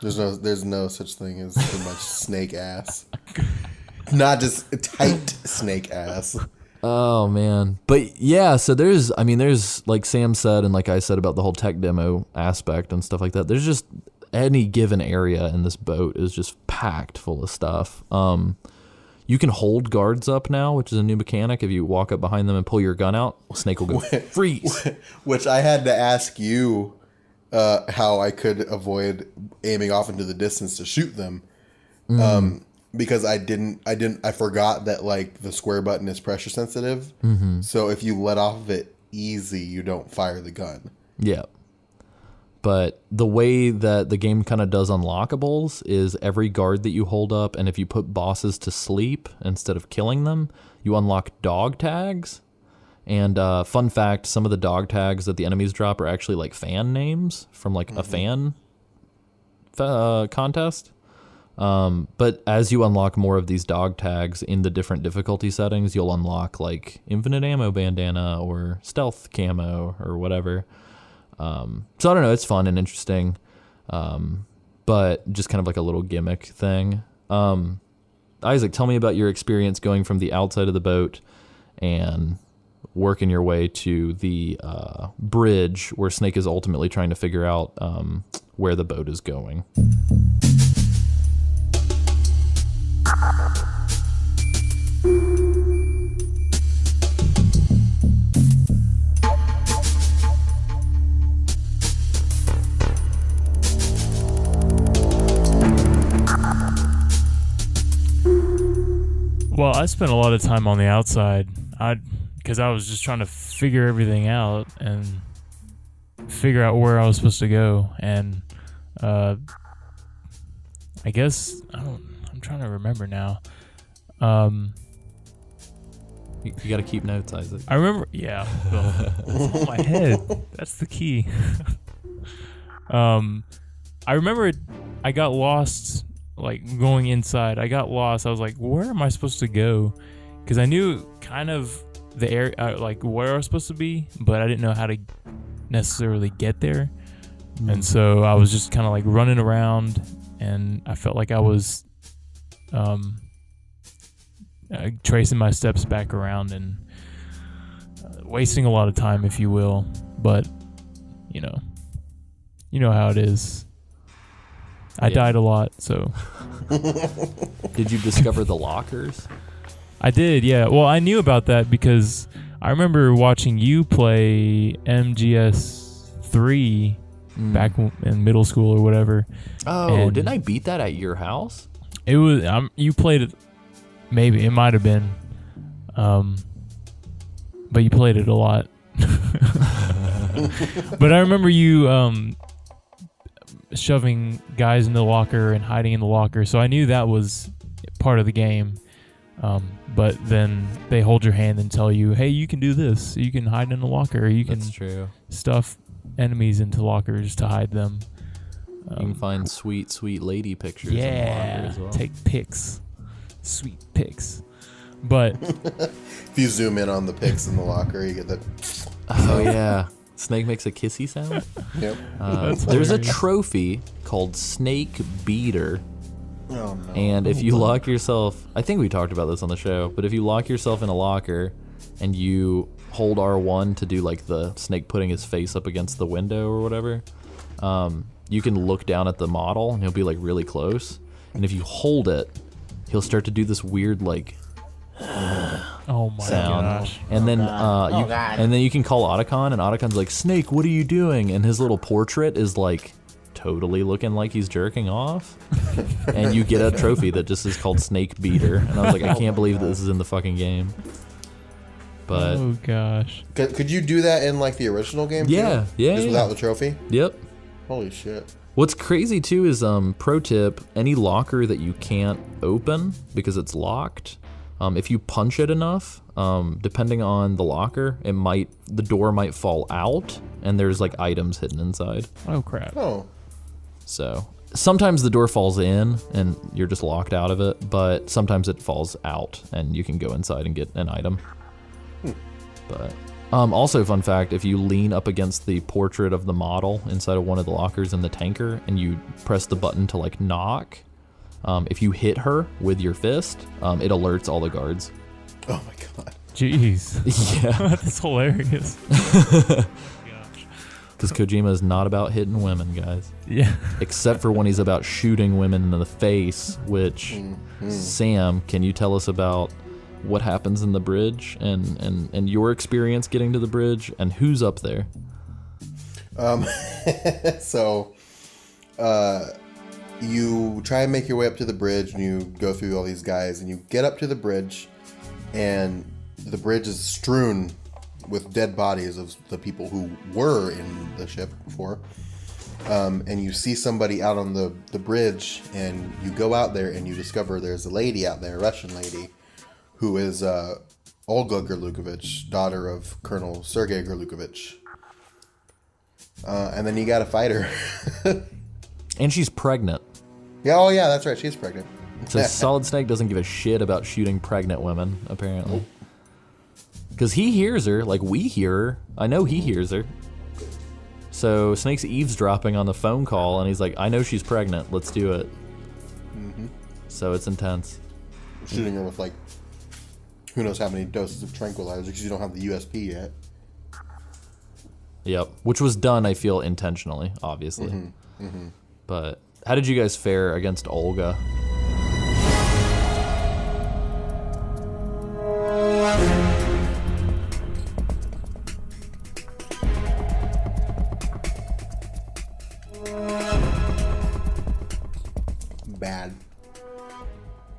There's no such thing as too much snake ass. Not just tight snake ass. Oh man, but yeah. So there's like Sam said, and like I said about the whole tech demo aspect and stuff like that. There's just any given area in this boat is just packed full of stuff. You can hold guards up now, which is a new mechanic. If you walk up behind them and pull your gun out, Snake will go freeze. Which I had to ask you how I could avoid aiming off into the distance to shoot them. Because I forgot that the square button is pressure sensitive. Mm-hmm. So if you let off of it easy, you don't fire the gun. Yeah. But the way that the game kind of does unlockables is every guard that you hold up, and if you put bosses to sleep instead of killing them, you unlock dog tags. And fun fact, some of the dog tags that the enemies drop are actually fan names from a fan contest. But as you unlock more of these dog tags in the different difficulty settings, you'll unlock infinite ammo bandana or stealth camo or whatever. So I don't know, it's fun and interesting. But just kind of a little gimmick thing. Isaac, tell me about your experience going from the outside of the boat and working your way to the bridge where Snake is ultimately trying to figure out where the boat is going. Well, I spent a lot of time on the outside. Because I was just trying to figure everything out and figure out where I was supposed to go. And I guess I'm trying to remember now. You got to keep notes, Isaac. I remember. Yeah, well, it's on my head. That's the key. I remember I got lost. Going inside, I got lost. I was like, where am I supposed to go? Because I knew kind of the area, where I was supposed to be, but I didn't know how to necessarily get there. And so I was just kind of running around, and I felt like I was tracing my steps back around and wasting a lot of time, if you will. But you know how it is. I died a lot, so. Did you discover the lockers? I did, yeah. Well, I knew about that because I remember watching you play MGS3 back in middle school or whatever. Oh, and didn't I beat that at your house? It was you played it. Maybe it might have been, but you played it a lot. But I remember you shoving guys in the locker and hiding in the locker, so I knew that was part of the game. But then they hold your hand and tell you, hey, you can do this. You can hide in the locker. You can That's true. stuff enemies into lockers to hide them. You can find sweet, sweet lady pictures in the locker Yeah, as well. take pics. Sweet pics. But If you zoom in on the pics in the locker, you get that. Oh, yeah. Snake makes a kissy sound. Yep. There's a hilarious. trophy called Snake Beater. Oh no. And if you lock yourself, I think we talked about this on the show, but if you lock yourself in a locker and you hold R1 to do like the snake putting his face up against the window or whatever, you can look down at the model and he'll be like really close. And if you hold it, he'll start to do this weird like oh my sound. gosh. And then and then you can call Otacon, and Otacon's like, Snake, what are you doing? And his little portrait is like totally looking like he's jerking off. And you get a trophy that just is called Snake Beater. And I was like, I can't believe that this is in the fucking game. But Oh gosh. Could you do that in like the original game? Yeah, too? yeah, Just yeah. without the trophy. yep. Holy shit. What's crazy too is pro tip, any locker that you can't open because it's locked, if you punch it enough, depending on the locker, the door might fall out and there's like items hidden inside. Oh crap. Oh. So sometimes the door falls in and you're just locked out of it, but sometimes it falls out and you can go inside and get an item. But also, fun fact, if you lean up against the portrait of the model inside of one of the lockers in the tanker and you press the button to like knock, if you hit her with your fist, it alerts all the guards. Oh my god. Jeez. Yeah, That's hilarious. because Kojima is not about hitting women, guys. Yeah. Except for when he's about shooting women in the face, which, Sam, can you tell us about what happens in the bridge and your experience getting to the bridge and who's up there? So, you try and make your way up to the bridge, and you go through all these guys, and you get up to the bridge, and the bridge is strewn with dead bodies of the people who were in the ship before. And you see somebody out on the bridge, and you go out there, and you discover there's a lady out there, a Russian lady, who is Olga Gerlukovich, daughter of Colonel Sergei Gerlukovich. And then you gotta fight her. And she's pregnant. Yeah, oh yeah, that's right, she's pregnant. So Solid Snake doesn't give a shit about shooting pregnant women, apparently. Because he hears her, like we hear her. I know he hears her. So Snake's eavesdropping on the phone call, and he's like, I know she's pregnant, let's do it. So it's intense. Shooting her with like, who knows how many doses of tranquilizer, because you don't have the USP yet. Yep. Which was done, I feel, intentionally, obviously. But how did you guys fare against Olga? Bad.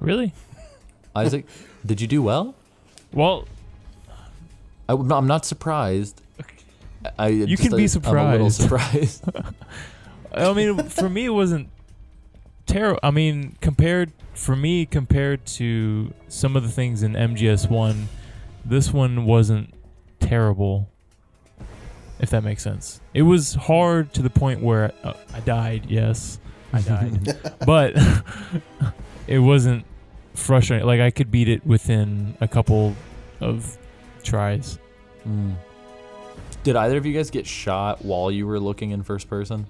Really? Isaac, did you do well? Well, I'm not surprised. You can be I'm a little surprised. surprised. I mean, for me, it wasn't terrible. I mean, compared to some of the things in MGS1, this one wasn't terrible, if that makes sense. It was hard to the point where I died, yes, I died. But it wasn't frustrating. Like, I could beat it within a couple of tries. Did either of you guys get shot while you were looking in first person?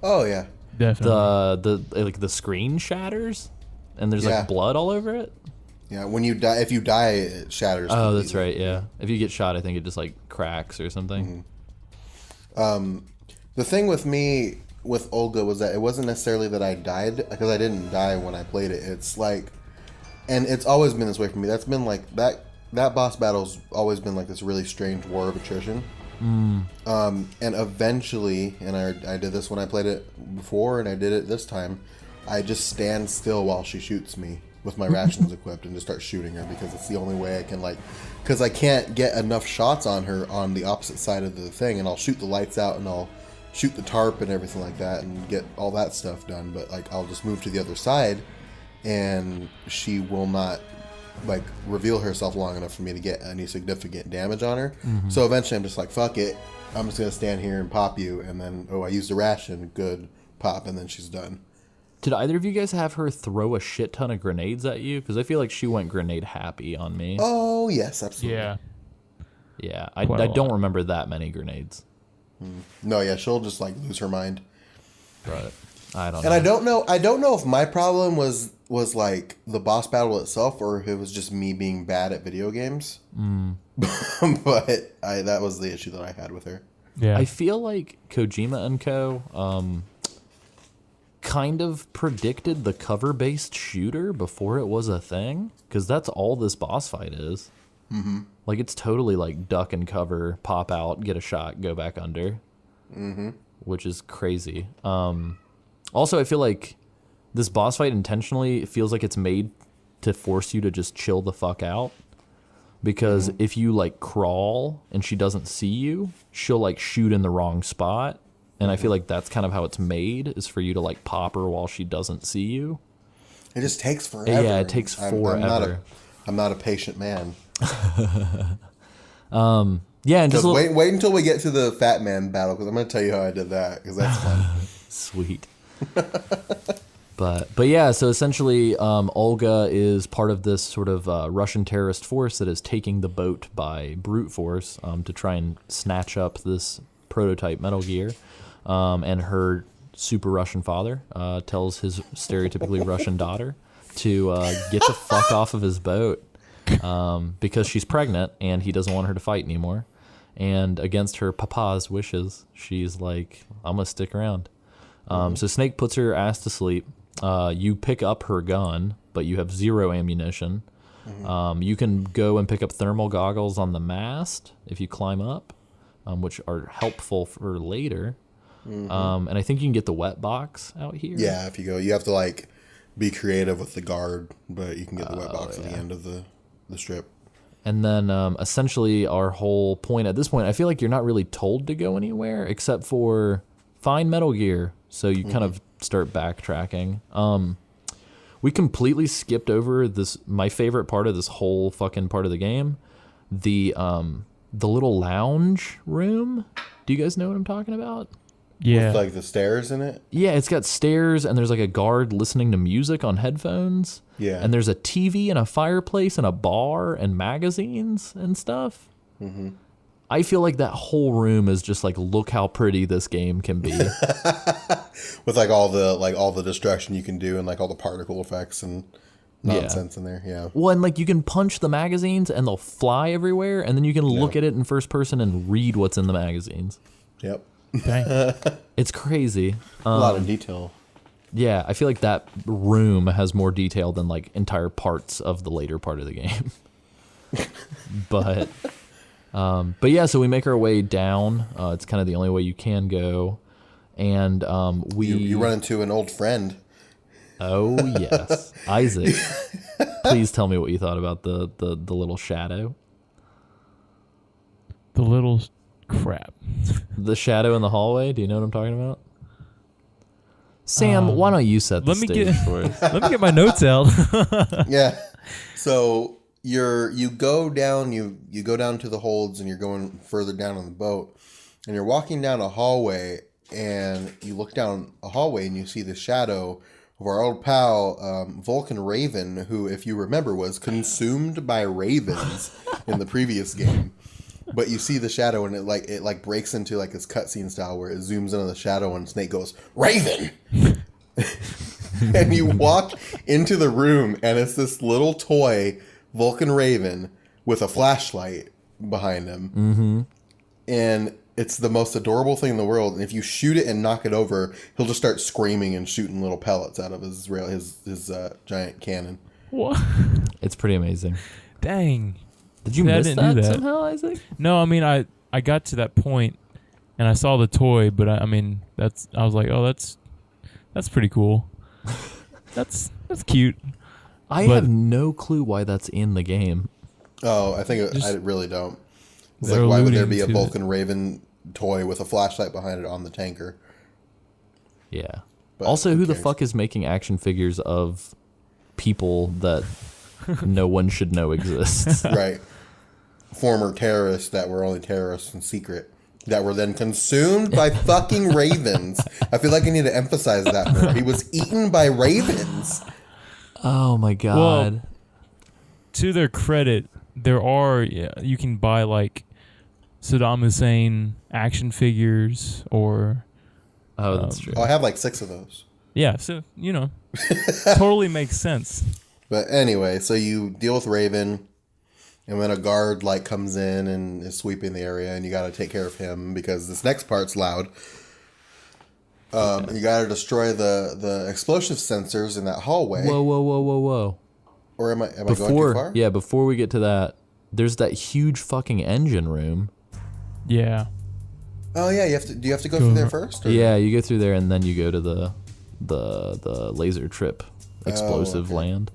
Oh yeah. Definitely. The screen shatters and there's Yeah. like blood all over it. Yeah, when you die, if you die, it shatters. Oh, that's completely. right. Yeah. If you get shot, I think it just like cracks or something. The thing with me with Olga was that it wasn't necessarily that I died, because I didn't die when I played it. It's like, and it's always been this way for me. That's been like that boss battle's always been like this really strange war of attrition. And eventually, and I did this when I played it before, and I did it this time, I just stand still while she shoots me, with my rations equipped and just start shooting her because it's the only way I can because I can't get enough shots on her on the opposite side of the thing, and I'll shoot the lights out and I'll shoot the tarp and everything like that and get all that stuff done, but I'll just move to the other side and she will not reveal herself long enough for me to get any significant damage on her. So eventually I'm just like, fuck it, I'm just gonna stand here and pop you, and then I used a ration, good, pop, and then she's done. Did either of you guys have her throw a shit ton of grenades at you? Because I feel like she went grenade happy on me. Oh, yes, absolutely. Yeah, I don't remember that many grenades. No, yeah, she'll just lose her mind. But I don't know. And I don't know if my problem was the boss battle itself or if it was just me being bad at video games. But that was the issue that I had with her. Yeah. I feel like Kojima and Co. Kind of predicted the cover-based shooter before it was a thing, because that's all this boss fight is. It's totally duck and cover, pop out, get a shot, go back under, which is crazy. Also, I feel like this boss fight intentionally feels like it's made to force you to just chill the fuck out, because if you crawl and she doesn't see you, she'll shoot in the wrong spot. And I feel like that's kind of how it's made, is for you to pop her while she doesn't see you. It just takes forever. Yeah, it takes forever. I'm not a patient man. Yeah, and just wait until we get to the fat man battle, because I'm going to tell you how I did that, because that's fun. Sweet. But yeah, so essentially Olga is part of this sort of Russian terrorist force that is taking the boat by brute force to try and snatch up this prototype Metal Gear. And her super Russian father tells his stereotypically Russian daughter to get the fuck off of his boat because she's pregnant and he doesn't want her to fight anymore. And against her papa's wishes, she's like, I'm going to stick around. So Snake puts her ass to sleep. You pick up her gun, but you have 0 ammunition. You can go and pick up thermal goggles on the mast if you climb up, which are helpful for later. And I think you can get the wet box out here. Yeah, if you go, you have to be creative with the guard, but you can get the wet box at the end of the strip. And then essentially our whole point at this point, I feel like you're not really told to go anywhere except for find Metal Gear. So you kind of start backtracking. We completely skipped over my favorite part of this whole fucking part of the game, the little lounge room. Do you guys know what I'm talking about? Yeah. With the stairs in it? Yeah, it's got stairs and there's a guard listening to music on headphones. Yeah. And there's a TV and a fireplace and a bar and magazines and stuff. I feel like that whole room is just look how pretty this game can be. With all the destruction you can do and all the particle effects and nonsense in there. Yeah. Well, and you can punch the magazines and they'll fly everywhere, and then you can look at it in first person and read what's in the magazines. Yep. Dang. It's crazy. A lot of detail. Yeah, I feel like that room has more detail than entire parts of the later part of the game. But yeah, so we make our way down. It's kind of the only way you can go, and you run into an old friend. Oh yes, Isaac. Please tell me what you thought about the little shadow. The little crap. The shadow in the hallway. Do you know what I'm talking about? Sam, why don't you set the stage for us? Let me get my notes out. Yeah. So you go down to the holds, and you're going further down on the boat, and you're walking down a hallway, and you look down a hallway and you see the shadow of our old pal Vulcan Raven, who, if you remember, was consumed by ravens in the previous game. But you see the shadow, and it breaks into this cutscene style where it zooms in on the shadow, and Snake goes, "Raven!" And you walk into the room, and it's this little toy Vulcan Raven with a flashlight behind him. And it's the most adorable thing in the world. And if you shoot it and knock it over, he'll just start screaming and shooting little pellets out of his giant cannon. What? It's pretty amazing. Dang. Did you miss that somehow, Isaac? No, I mean, I got to that point and I saw the toy, but I was like, oh, that's pretty cool. That's cute. I But- have no clue why that's in the game. Oh, I think Just- I really don't. It's They're like, why would there alluding be a to Vulcan Raven toy with a flashlight behind it on the tanker? Yeah. But Also, who the cares? fuck is making action figures of people that no one should know exists? Right. Former terrorists that were only terrorists in secret. That were then consumed by fucking ravens. I feel like I need to emphasize that more. He was eaten by ravens. Oh my god. To their credit, there are you can buy like Saddam Hussein action figures or Oh, that's true. Oh, I have like 6 of those. yeah. So totally makes sense. But anyway, so you deal with Raven, and then a guard like comes in and is sweeping the area, and you got to take care of him because this next part's loud. You got to destroy the explosive sensors in that hallway. Whoa. Or am I going too far? Yeah, before we get to that, there's that huge fucking engine room. Yeah. Oh yeah, do you have to go through there first? Or? Yeah, you go through there and then you go to the laser trip explosive land.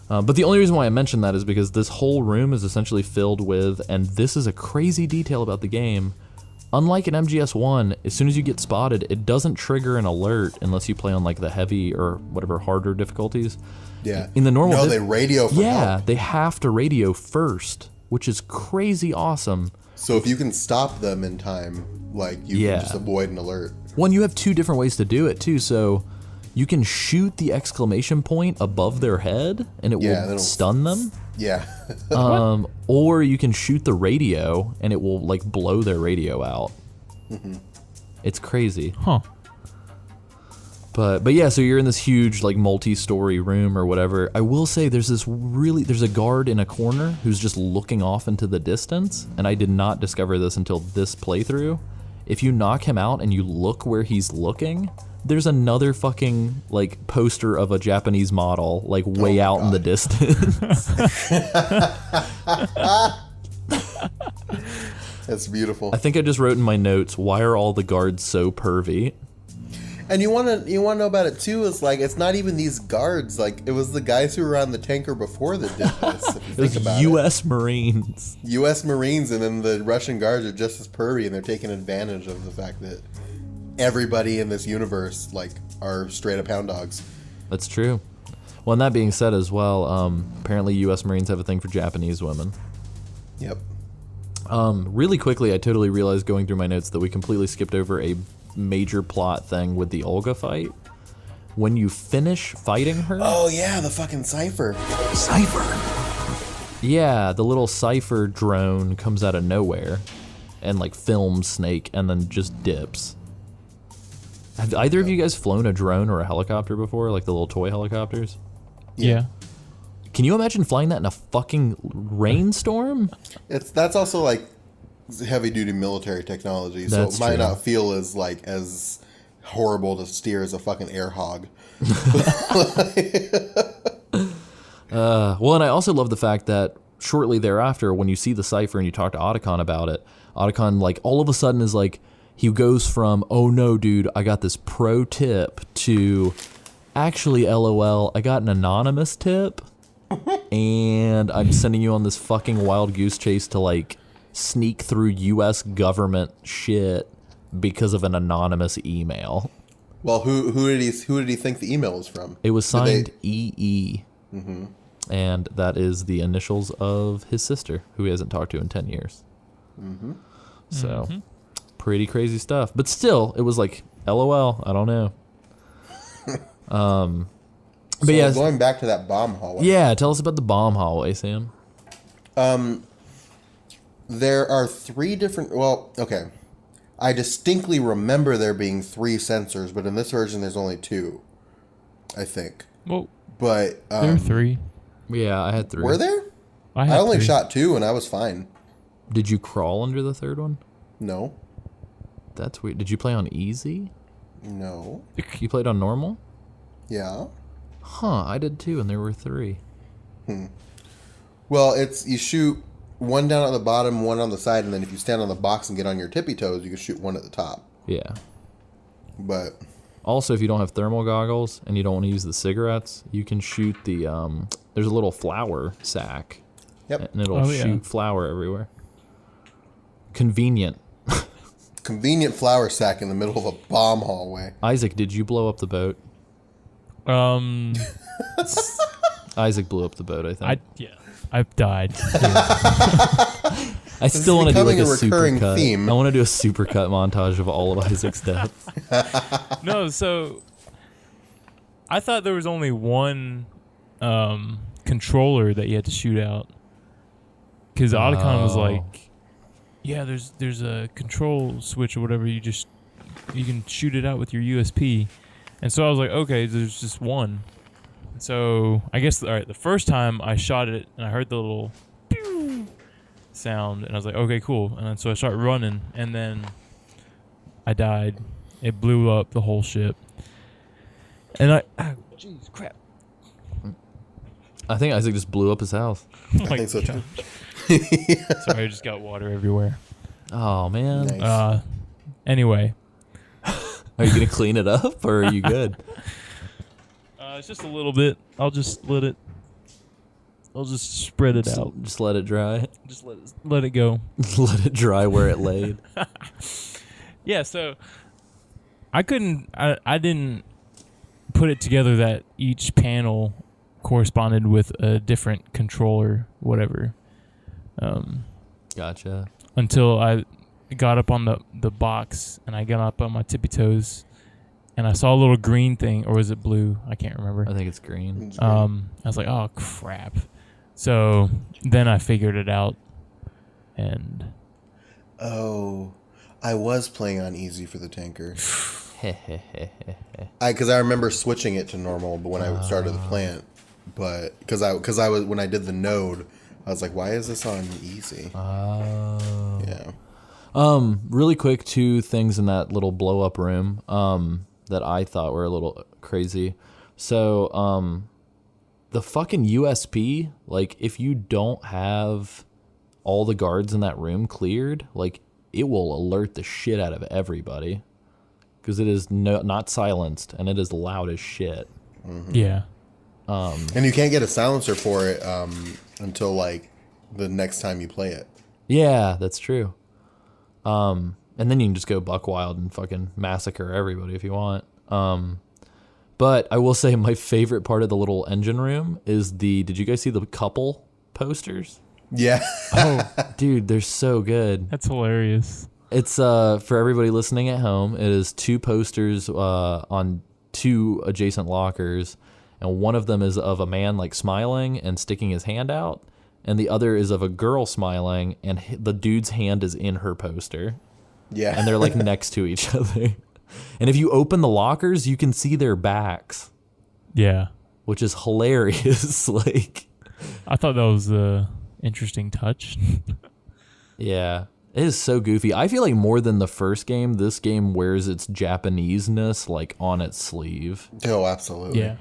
But the only reason why I mentioned that is because this whole room is essentially filled with, and this is a crazy detail about the game, unlike in MGS1, as soon as you get spotted, it doesn't trigger an alert unless you play on like the heavy or whatever harder difficulties. Yeah. In the normal No, they radio for yeah, help. they have to radio first, which is crazy awesome. So if you can stop them in time, like you Yeah. can just avoid an alert. One, you have 2 different ways to do it too. So you can shoot the exclamation point above their head and it Yeah, will that'll- stun them. Yeah. Or you can shoot the radio and it will like blow their radio out. It's crazy. Huh. But yeah, so you're in this huge like multi-story room or whatever. I will say there's a guard in a corner who's just looking off into the distance, and I did not discover this until this playthrough. If you knock him out and you look where he's looking, there's another fucking like poster of a Japanese model like way out in the distance. That's beautiful. I think I just wrote in my notes, why are all the guards so pervy? And you want to know about it too is like it's not even these guards, like it was the guys who were on the tanker before that did this. If you It think was about U.S. Marines. it. US Marines, and then the Russian guards are just as pervy, and they're taking advantage of the fact that everybody in this universe like are straight up hound dogs. That's true. Well, and that being said as well, apparently U.S. Marines have a thing for Japanese women. Yep. Really quickly, I totally realized going through my notes that we completely skipped over a major plot thing with the Olga fight. When you finish fighting her, Oh yeah, the fucking cipher. Cypher. yeah, the little Cypher drone comes out of nowhere and like films Snake and then just dips. Have either of you guys flown a drone or a helicopter before, like the little toy helicopters? Yeah. Can you imagine flying that in a fucking rainstorm? That's also like heavy duty military technology, so That's it might true. not feel as horrible to steer as a fucking air hog. Well, and I also love the fact that shortly thereafter, when you see the Cypher and you talk to Otacon about it, Otacon, like, all of a sudden is like, he goes from, oh no, dude, I got this pro tip, to, actually, LOL, I got an anonymous tip, and I'm sending you on this fucking wild goose chase to, like, sneak through U.S. government shit because of an anonymous email. Well, who did he think the email was from? It was Did they- signed EE. And that is the initials of his sister, who he hasn't talked to in 10 years. So, pretty crazy stuff. But still, it was like, LOL, I don't know. So but yeah, going back to that bomb hallway. yeah, tell us about the bomb hallway, Sam. There are 3 different. Well, okay. I distinctly remember there being 3 sensors, but in this version, there's only 2. I think. Well, But there are 3. Yeah, I had 3. were there? I I had only 3. shot 2, and I was fine. Did you crawl under the third one? No, That's weird. Did you play on easy? no, You played on normal? yeah. Huh, I did too, and there were 3. Well, it's you shoot 1 down at the bottom, 1 on the side, and then if you stand on the box and get on your tippy toes, you can shoot 1 at the top. Yeah. But Also, if you don't have thermal goggles and you don't want to use the cigarettes, you can shoot the there's a little flour sack. Yep. And it'll shoot flour everywhere. Convenient. Convenient flour sack in the middle of a bomb hallway. Isaac, did you blow up the boat? Isaac blew up the boat, I think. I've died. I still want to do like a recurring super cut. theme. I want to do a super cut montage of all of Isaac's deaths. No, so I thought there was only one controller that you had to shoot out. Because Otacon was like, yeah, there's a control switch or whatever. You can shoot it out with your USP. And so I was like, okay, there's just one. So I guess, all right, the first time I shot it and I heard the little pew sound, and I was like, okay, cool. And then, so I started running, and then I died. It blew up the whole ship. And jeez, crap. I think Isaac just blew up his house. Oh I think so too. Sorry, I just got water everywhere. Oh, man. Nice. Anyway. Are you going to clean it up, or are you good? It's just a little bit. I'll just spread it out. Just let it dry. Just let it go. Let it dry where it laid. Yeah, so I didn't put it together that each panel corresponded with a different controller, whatever. Gotcha. Until I got up on the box and I got up on my tippy toes and I saw a little green thing, or was it blue? I can't remember. I think it's green. I was like, oh crap. So then I figured it out, and I was playing on easy for the tanker. Because I remember switching it to normal, but when I started the plant, but because I was when I did the node, I was like, why is this on easy? Yeah. Really quick, two things in that little blow up room that I thought were a little crazy. So the fucking USP, like if you don't have all the guards in that room cleared, like it will alert the shit out of everybody because it is not silenced and it is loud as shit. Mm-hmm. Yeah. And you can't get a silencer for it until like the next time you play it. Yeah, that's true. And then you can just go buck wild and fucking massacre everybody if you want. But I will say my favorite part of the little engine room is did you guys see the couple posters? Yeah. Oh, dude, they're so good. That's hilarious. It's for everybody listening at home. It is two posters on two adjacent lockers, and one of them is of a man like smiling and sticking his hand out, and the other is of a girl smiling, and the dude's hand is in her poster. Yeah. And they're like next to each other. And if you open the lockers, you can see their backs. Yeah. Which is hilarious. Like, I thought that was a interesting touch. Yeah. It is so goofy. I feel like more than the first game, this game wears its Japanese-ness like on its sleeve. Oh, absolutely. Yeah.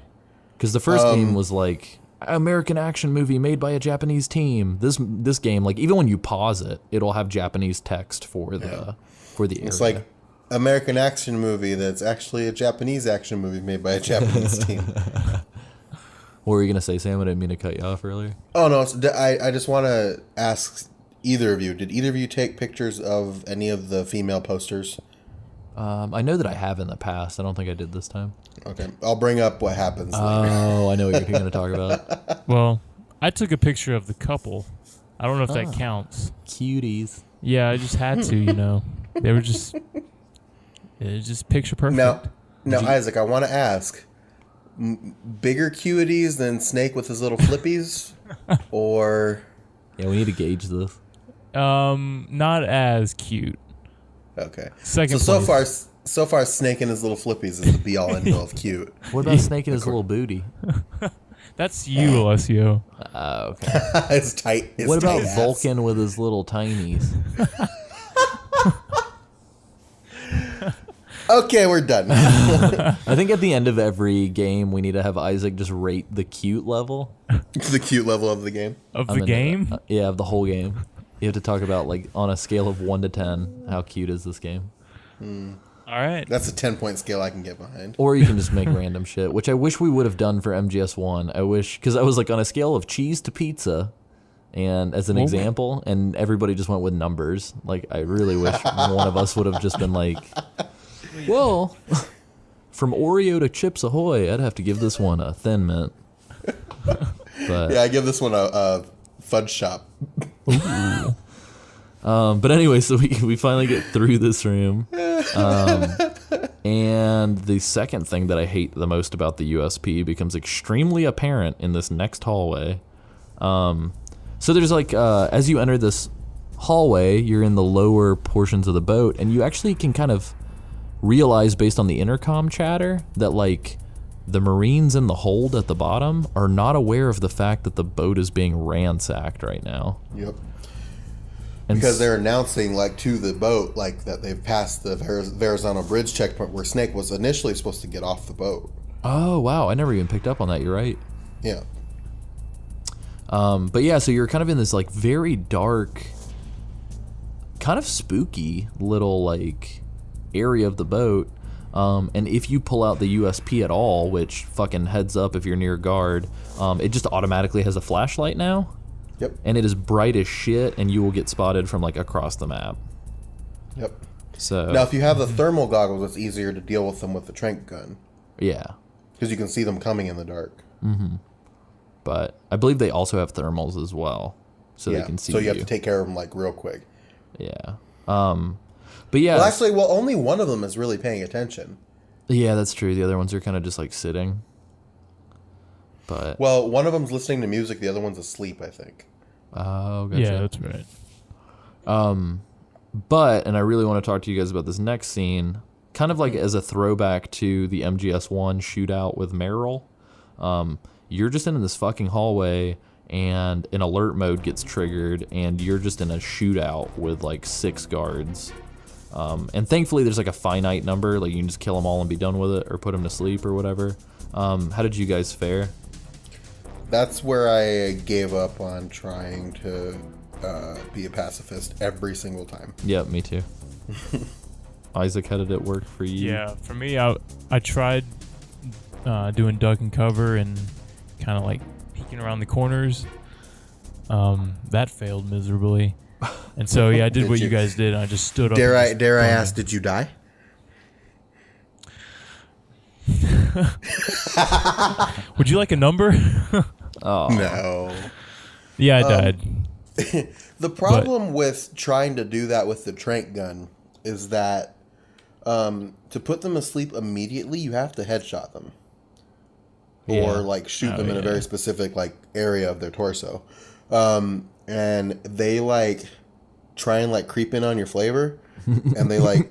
Because the first game was like American action movie made by a Japanese team. This game, like even when you pause it, it'll have Japanese text for the area. It's like American action movie that's actually a Japanese action movie made by a Japanese team. What were you gonna say, Sam? I didn't mean to cut you off earlier. Oh no, I just want to ask either of you. Did either of you take pictures of any of the female posters? I know that I have in the past. I don't think I did this time. Okay, I'll bring up what happens later. Oh, I know what you're going to talk about. Well, I took a picture of the couple. I don't know if that counts. Cuties. Yeah, I just had to, you know. They were just picture perfect. Now, Isaac, I want to ask, bigger cuties than Snake with his little flippies, or? Yeah, we need to gauge this. Not as cute. Okay. Second So place. so far, Snake and his little flippies is the be all end all of cute. What about Snake and his little booty? That's you, Alessio. Okay. It's tight. What about Vulcan with his little tinies? Okay, we're done. I think at the end of every game, we need to have Isaac just rate the cute level. The cute level of the game. Of I'm the into game? that. Yeah, of the whole game. You have to talk about, like, on a scale of 1 to 10, how cute is this game? All right. That's a 10-point scale I can get behind. Or you can just make random shit, which I wish we would have done for MGS1. I wish, because I was like on a scale of cheese to pizza, and as an example, and everybody just went with numbers. Like, I really wish one of us would have just been like, well, from Oreo to Chips Ahoy, I'd have to give this one a Thin Mint. But Yeah, I give this one a fudge shop. but anyway, so we finally get through this room. And the second thing that I hate the most about the USP becomes extremely apparent in this next hallway. So there's like, as you enter this hallway, you're in the lower portions of the boat, and you actually can kind of realize based on the intercom chatter that like the Marines in the hold at the bottom are not aware of the fact that the boat is being ransacked right now. Yep. And Because they're announcing, like, to the boat, like, that they've passed the Verrazano Bridge checkpoint where Snake was initially supposed to get off the boat. oh wow, I never even picked up on that. You're right. Yeah. But yeah, so you're kind of in this like very dark, kind of spooky little like area of the boat. And if you pull out the USP at all, which fucking heads up if you're near guard, it just automatically has a flashlight now. Yep. And it is bright as shit, and you will get spotted from like across the map. Yep. So Now, if you have the thermal goggles, it's easier to deal with them with the trank gun. yeah, Because you can see them coming in the dark. but I believe they also have thermals as well, so yeah. they can see so you have to take care of them, like, real quick. Yeah. But yeah. Well, actually, only one of them is really paying attention. Yeah, that's true. The other ones are kind of just like sitting. But Well, one of them's listening to music. The other one's asleep, I think. oh, gotcha. Yeah, that's right. But, and I really want to talk to you guys about this next scene, kind of like as a throwback to the MGS1 shootout with Merrill. You're just in this fucking hallway, and an alert mode gets triggered, and you're just in a shootout with like 6 guards. And thankfully, there's like a finite number, like you can just kill them all and be done with it, or put them to sleep or whatever. How did you guys fare? That's where I gave up on trying to be a pacifist every single time. Yeah, me too. Isaac, how did it work for you? Yeah, for me, I tried doing duck and cover and kind of like peeking around the corners. That failed miserably. And so, yeah, I did what you guys did. And I just stood up. Dare I ask, did you die? Would you like a number? Oh. No. Yeah, I died. The problem with trying to do that with the trank gun is that to put them asleep immediately, you have to headshot them. Yeah. Or like shoot them in a very specific like area of their torso. And they like try and like creep in on your flavor. And they like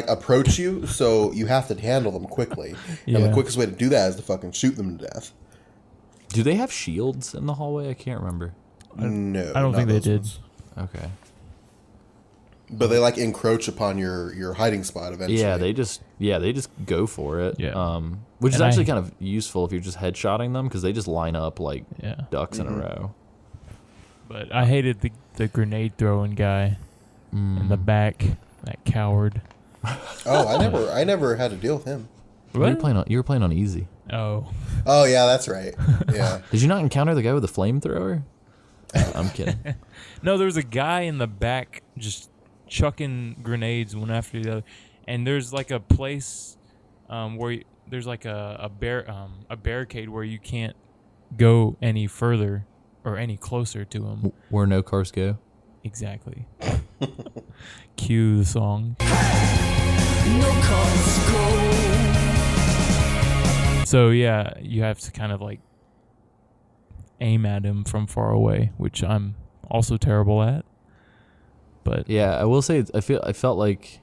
approach you, so you have to handle them quickly. And the quickest way to do that is to fucking shoot them to death. Do they have shields in the hallway? I can't remember. No, I don't think they those did. ones. Okay. But they like encroach upon your hiding spot eventually. Yeah, they just go for it. Yeah. Which is And actually kind of useful if you're just headshotting them, because they just line up like Yeah. ducks in a row. But I hated the grenade throwing guy in the back. That coward. Oh, I never had to deal with him. You were playing on easy. Oh. Oh yeah, that's right. Yeah. Did you not encounter the guy with the flamethrower? I'm kidding. No, there was a guy in the back just chucking grenades one after the other, and there's like a place where there's like a barricade where you can't go any further or any closer to him. Where no cars go. Exactly. Cue the song. So yeah, you have to kind of like aim at him from far away, which I'm also terrible at. But Yeah, I will say I felt like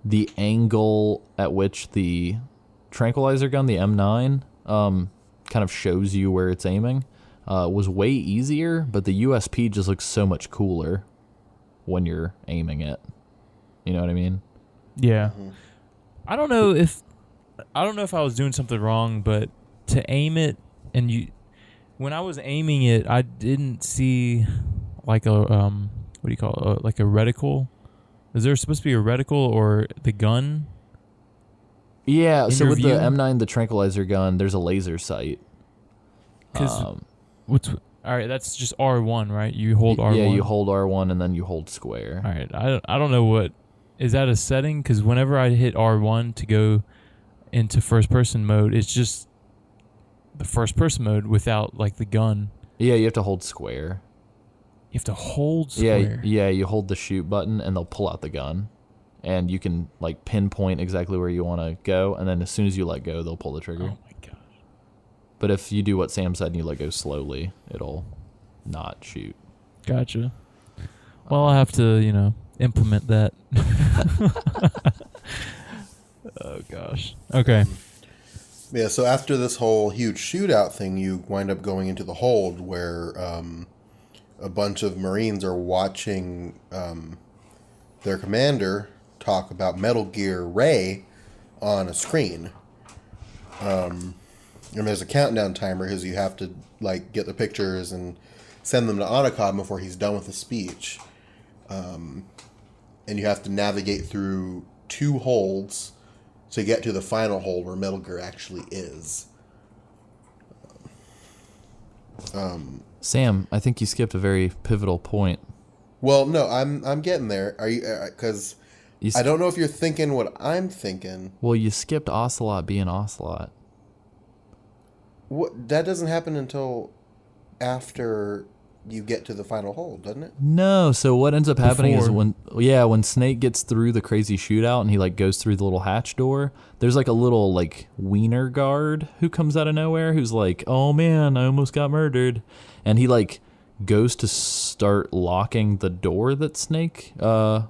the angle at which the tranquilizer gun, the M9, kind of shows you where it's aiming, was way easier, but the USP just looks so much cooler when you're aiming it. You know what I mean? yeah, I don't know if I was doing something wrong, but to aim it and when I was aiming it, I didn't see like a what do you call it? Like a reticle Is there supposed to be a reticle or the gun? Yeah, so with the Interview? M9, the tranquilizer gun, there's a laser sight. Because all right, that's just R1, right? You hold R1. Yeah, you hold R1 and then you hold square. All right, I don't know what is that a setting? Because whenever I hit R1 to go into first person mode, it's just the first person mode without like the gun. Yeah, you have to hold square. You have to hold square. Yeah, you hold the shoot button and they'll pull out the gun. And you can like pinpoint exactly where you want to go, and then as soon as you let go, they'll pull the trigger. Oh my gosh. But if you do what Sam said and you let go slowly, it'll not shoot. Gotcha. Well, I'll have to, implement that. Oh gosh. Okay. Yeah, so after this whole huge shootout thing, you wind up going into the hold where a bunch of Marines are watching their commander talk about Metal Gear Ray on a screen. And there's a countdown timer because you have to like get the pictures and send them to Otacon before he's done with the speech. And you have to navigate through 2 holds to get to the final hold where Metal Gear actually is. Sam, I think you skipped a very pivotal point. Well, no, I'm getting there. Are you? Because I don't know if you're thinking what I'm thinking. Well, you skipped Ocelot being Ocelot. What? That doesn't happen until after you get to the final hold, doesn't it? No, so what ends up happening is Before. when Snake gets through the crazy shootout and he like goes through the little hatch door, there's like a little like wiener guard who comes out of nowhere who's like, "Oh man, I almost got murdered." And he like goes to start locking the door that Snake or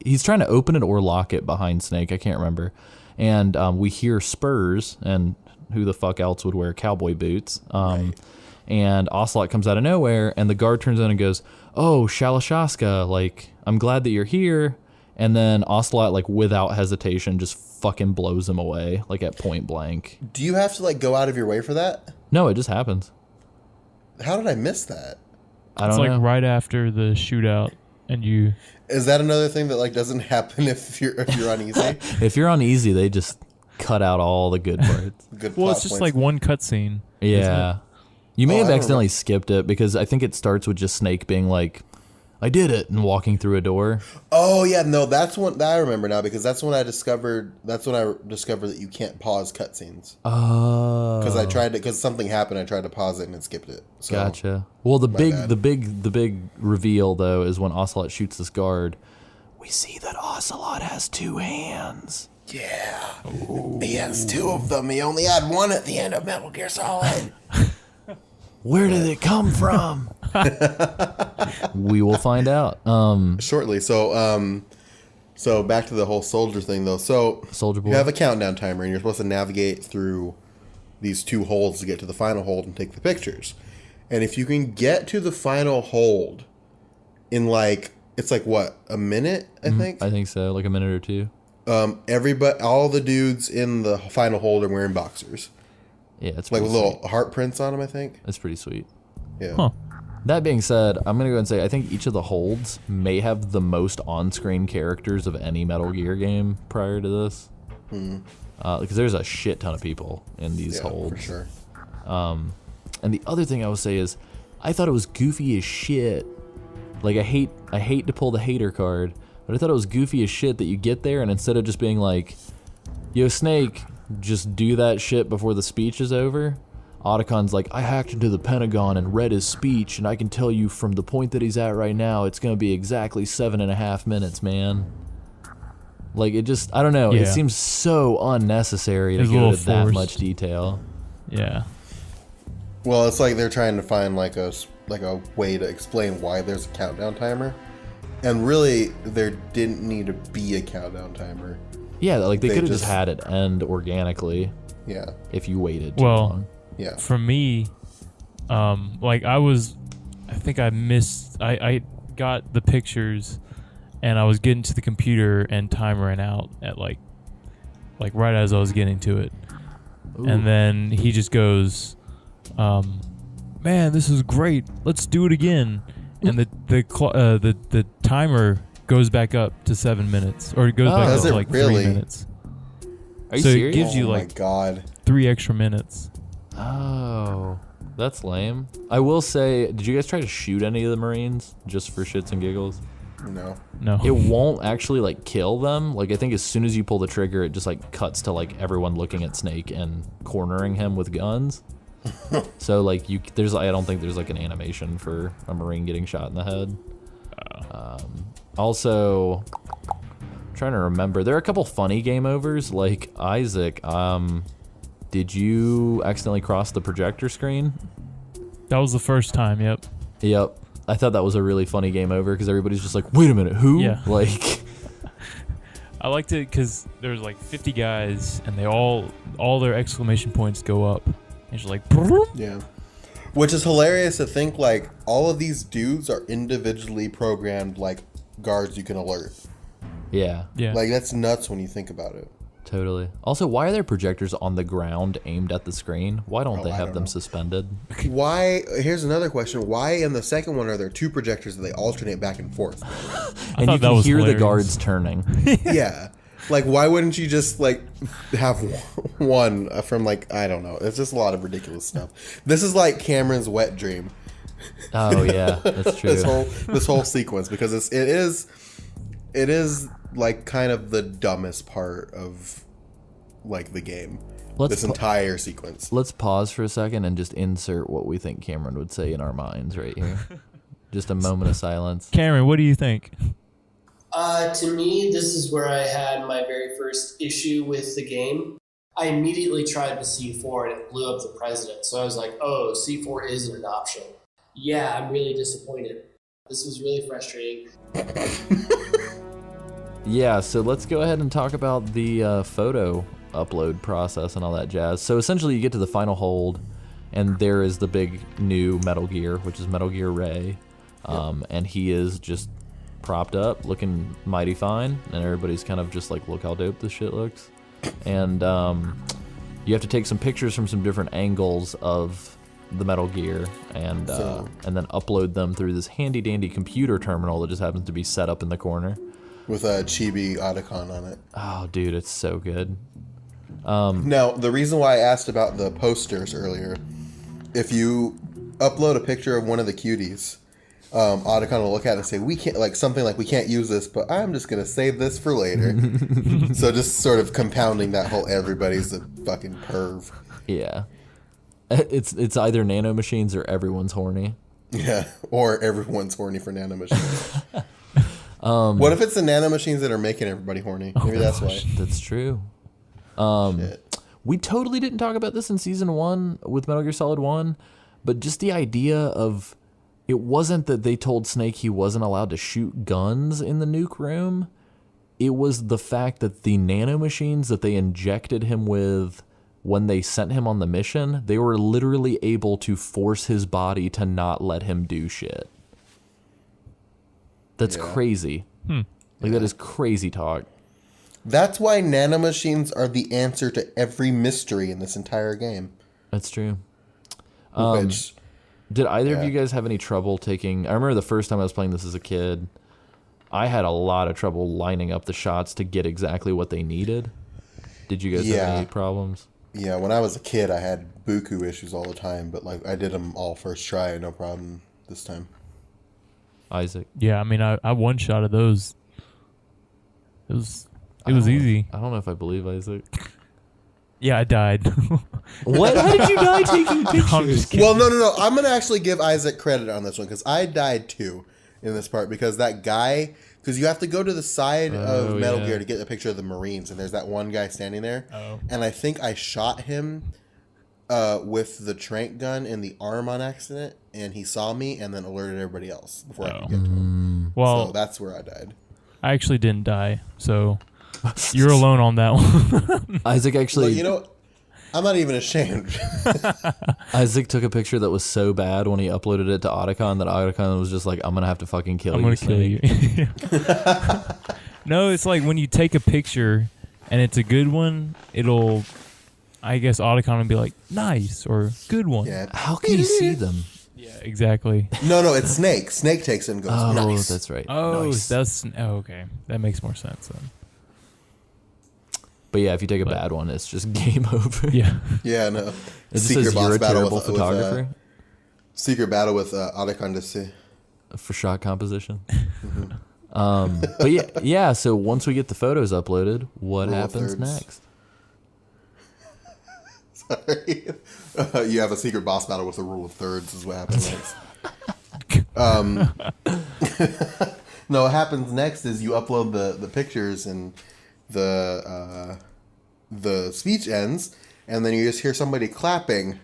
he's trying to open it or lock it behind Snake, I can't remember. And we hear spurs, and who the fuck else would wear cowboy boots? Right. And Ocelot comes out of nowhere, and the guard turns in and goes, "Oh, Shalashaska, like, I'm glad that you're here." And then Ocelot, like, without hesitation, just fucking blows him away, like, at point blank. Do you have to like go out of your way for that? No, it just happens. How did I miss that? I It's don't like know. right after the shootout, and you. Is that another thing that like doesn't happen if you're on easy? If you're on easy, they just cut out all the good parts. Good. Well, plot it's just points. like one cutscene. Yeah. You may Oh, have I don't accidentally skipped it because I think it starts with just Snake being like, "I did it," and walking through a door. Oh yeah, no, that's when I remember now because that's when I discovered that you can't pause cutscenes. Oh. Because something happened, I tried to pause it and it skipped it. So, Gotcha. Well, the bad. big reveal though is when Ocelot shoots this guard. We see that Ocelot has 2 hands. Yeah. He has 2 of them. He only had 1 at the end of Metal Gear Solid. Where did it come from? We will find out. Shortly. So back to the whole soldier thing though. So Soldier Boy. you have a countdown timer and you're supposed to navigate through these 2 holds to get to the final hold and take the pictures. And if you can get to the final hold in like it's like what, a minute, I think? I think so, like a minute or 2. All the dudes in the final hold are wearing boxers. Yeah, it's Like pretty with little heart prints on them, I think. sweet. It's pretty sweet. Yeah. Huh. That being said, I'm gonna go and say I think each of the holds may have the most on-screen characters of any Metal Gear game prior to this. Because there's a shit ton of people in these Yeah, holds. for sure. And the other thing I would say is, I thought it was goofy as shit. Like I hate to pull the hater card, but I thought it was goofy as shit that you get there and instead of just being like, "Yo, Snake, just do that shit before the speech is over," Otacon's like, "I hacked into the Pentagon and read his speech, and I can tell you from the point that he's at right now, it's gonna be exactly 7.5 minutes, man." Like it just, I don't know. It Yeah. seems so unnecessary to It's a go to little that forced. much detail. Yeah. Well, it's like they're trying to find like a way to explain why there's a countdown timer, and really there didn't need to be a countdown timer. Yeah, like they They could have just just- had it end organically Yeah, if you waited too Well, long. yeah. For me, like I got the pictures and I was getting to the computer and time ran out at like right as I was getting to it. Ooh. And then he just goes, "Man, this is great. Let's do it again." And the timer goes back up to 7 minutes, or it goes back Does up it to like really? 3 minutes. Are you So serious? it gives you Oh my like god. 3 extra minutes. Oh, that's lame. I will say, did you guys try to shoot any of the Marines just for shits and giggles? No. No. It won't actually like kill them. Like I think as soon as you pull the trigger, it just like cuts to like everyone looking at Snake and cornering him with guns. So like I don't think there's like an animation for a Marine getting shot in the head. Also, trying to remember, there are a couple funny game overs. Like Isaac, did you accidentally cross the projector screen? That was the first time. Yep. Yep. I thought that was a really funny game over because everybody's just like, wait a minute, who? Yeah. Like, I liked it because there's like 50 guys, and they all their exclamation points go up. And it's just like, Yeah. Which is hilarious to think, like, all of these dudes are individually programmed, like, guards you can alert. yeah, yeah. Like, that's nuts when you think about it. totally. Also, why are there projectors on the ground aimed at the screen? Why don't they I have don't them know. suspended? Why, here's another question. Why in the second one are there 2 projectors that they alternate back and forth? And thought you that can was hear the hilarious. guards turning. Yeah. Like, why wouldn't you just, like, have one from, like, I don't know. It's just a lot of ridiculous stuff. This is like Cameron's wet dream. Oh yeah, that's true. This whole sequence, because it is like kind of the dumbest part of like the game. This entire sequence. Let's pause for a second and just insert what we think Cameron would say in our minds right here. Just a moment of silence. Cameron, what do you think? To me, this is where I had my very first issue with the game. I immediately tried the C4 and it blew up the president. So I was like, oh, C4 isn't an option. Yeah, I'm really disappointed. This was really frustrating. Yeah, so let's go ahead and talk about the photo upload process and all that jazz. So essentially you get to the final hold, and there is the big new Metal Gear, which is Metal Gear Ray. And he is just propped up, looking mighty fine, and everybody's kind of just like, look how dope this shit looks. And you have to take some pictures from some different angles of the Metal Gear and then upload them through this handy dandy computer terminal that just happens to be set up in the corner With a chibi Otacon on it. Oh dude, it's so good. Now, the reason why I asked about the posters earlier, if you upload a picture of one of the cuties, Otacon will look at it and say, we can't, like something like, we can't use this, but I'm just going to save this for later. So just sort of compounding that whole everybody's a fucking perv. Yeah, it's either nanomachines or everyone's horny. Yeah, or everyone's horny for nanomachines. What if it's the nanomachines that are making everybody horny? Maybe that's why. That's true. Shit. We totally didn't talk about this in season 1 with Metal Gear Solid 1, but just the idea of, it wasn't that they told Snake he wasn't allowed to shoot guns in the nuke room. It was the fact that the nanomachines that they injected him with when they sent him on the mission, they were literally able to force his body to not let him do shit. That's crazy. Like, that is crazy talk. That's why nanomachines are the answer to every mystery in this entire game. That's true. Which, Did either of you guys have any trouble taking... I remember the first time I was playing this as a kid, I had a lot of trouble lining up the shots to get exactly what they needed. Did you guys have any problems? yeah, when I was a kid, I had buku issues all the time, but like I did them all first try, no problem this time. Isaac? Yeah, I mean, I one-shotted those. It was easy. I don't know if I believe Isaac. Yeah, I died. What? How did you die taking pictures? I'm just kidding. Well, no. I'm going to actually give Isaac credit on this one because I died too in this part because that guy, because you have to go to the side of Metal Gear to get a picture of the Marines, and there's that one guy standing there. Oh. And I think I shot him with the trank gun in the arm on accident, and he saw me and then alerted everybody else before I could get to him. Well, So that's where I died. I actually didn't die, so you're alone on that one. Isaac actually... But you know, I'm not even ashamed. Isaac took a picture that was so bad when he uploaded it to Otacon that Otacon was just like, I'm going to have to fucking kill I'm you. gonna kill you. No, it's like when you take a picture and it's a good one, it'll, I guess Otacon will be like, nice or good one. Yeah. How can you see them? Yeah, exactly. No, it's Snake. Snake takes it and goes, Oh, nice. that's right. Oh, Nice. okay. That makes more sense then. But yeah, if you take a bad one, it's just game over. Yeah. Yeah, no. It just says you're a terrible photographer Secret battle with Adecondacy. for shot composition. But yeah. So once we get the photos uploaded, what Rule of happens thirds. next? Sorry. You have a secret boss battle with a rule of thirds is what happens next. No, what happens next is you upload the pictures and the speech ends, and then you just hear somebody clapping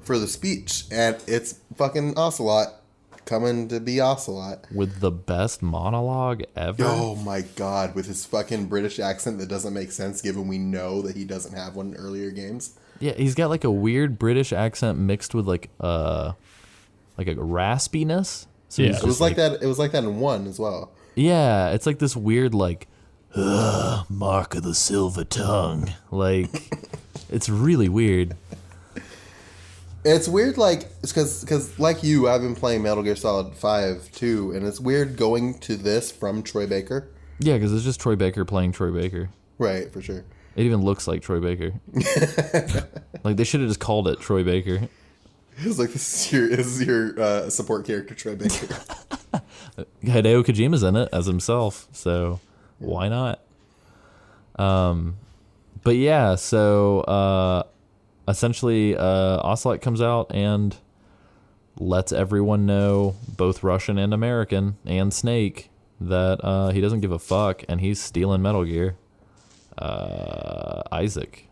for the speech, and it's fucking Ocelot coming to be Ocelot. With the best monologue ever. Oh my god, with his fucking British accent that doesn't make sense given we know that he doesn't have one in earlier games. Yeah, he's got like a weird British accent mixed with like a raspiness. So Yeah. he's It was just like that. It was like that in 1 as well. Yeah, it's like this weird like mark of the silver tongue. Like it's really weird. It's weird, like it's because like you, I've been playing Metal Gear Solid 5 too, and it's weird going to this from Troy Baker. Yeah, because it's just Troy Baker playing Troy Baker. Right, for sure. It even looks like Troy Baker. Like they should have just called it Troy Baker. It's like this is your support character, Troy Baker. Hideo Kojima's in it as himself, so why not? But yeah, so essentially Ocelot comes out and lets everyone know, both Russian and American and Snake, that he doesn't give a fuck and he's stealing Metal Gear. Isaac,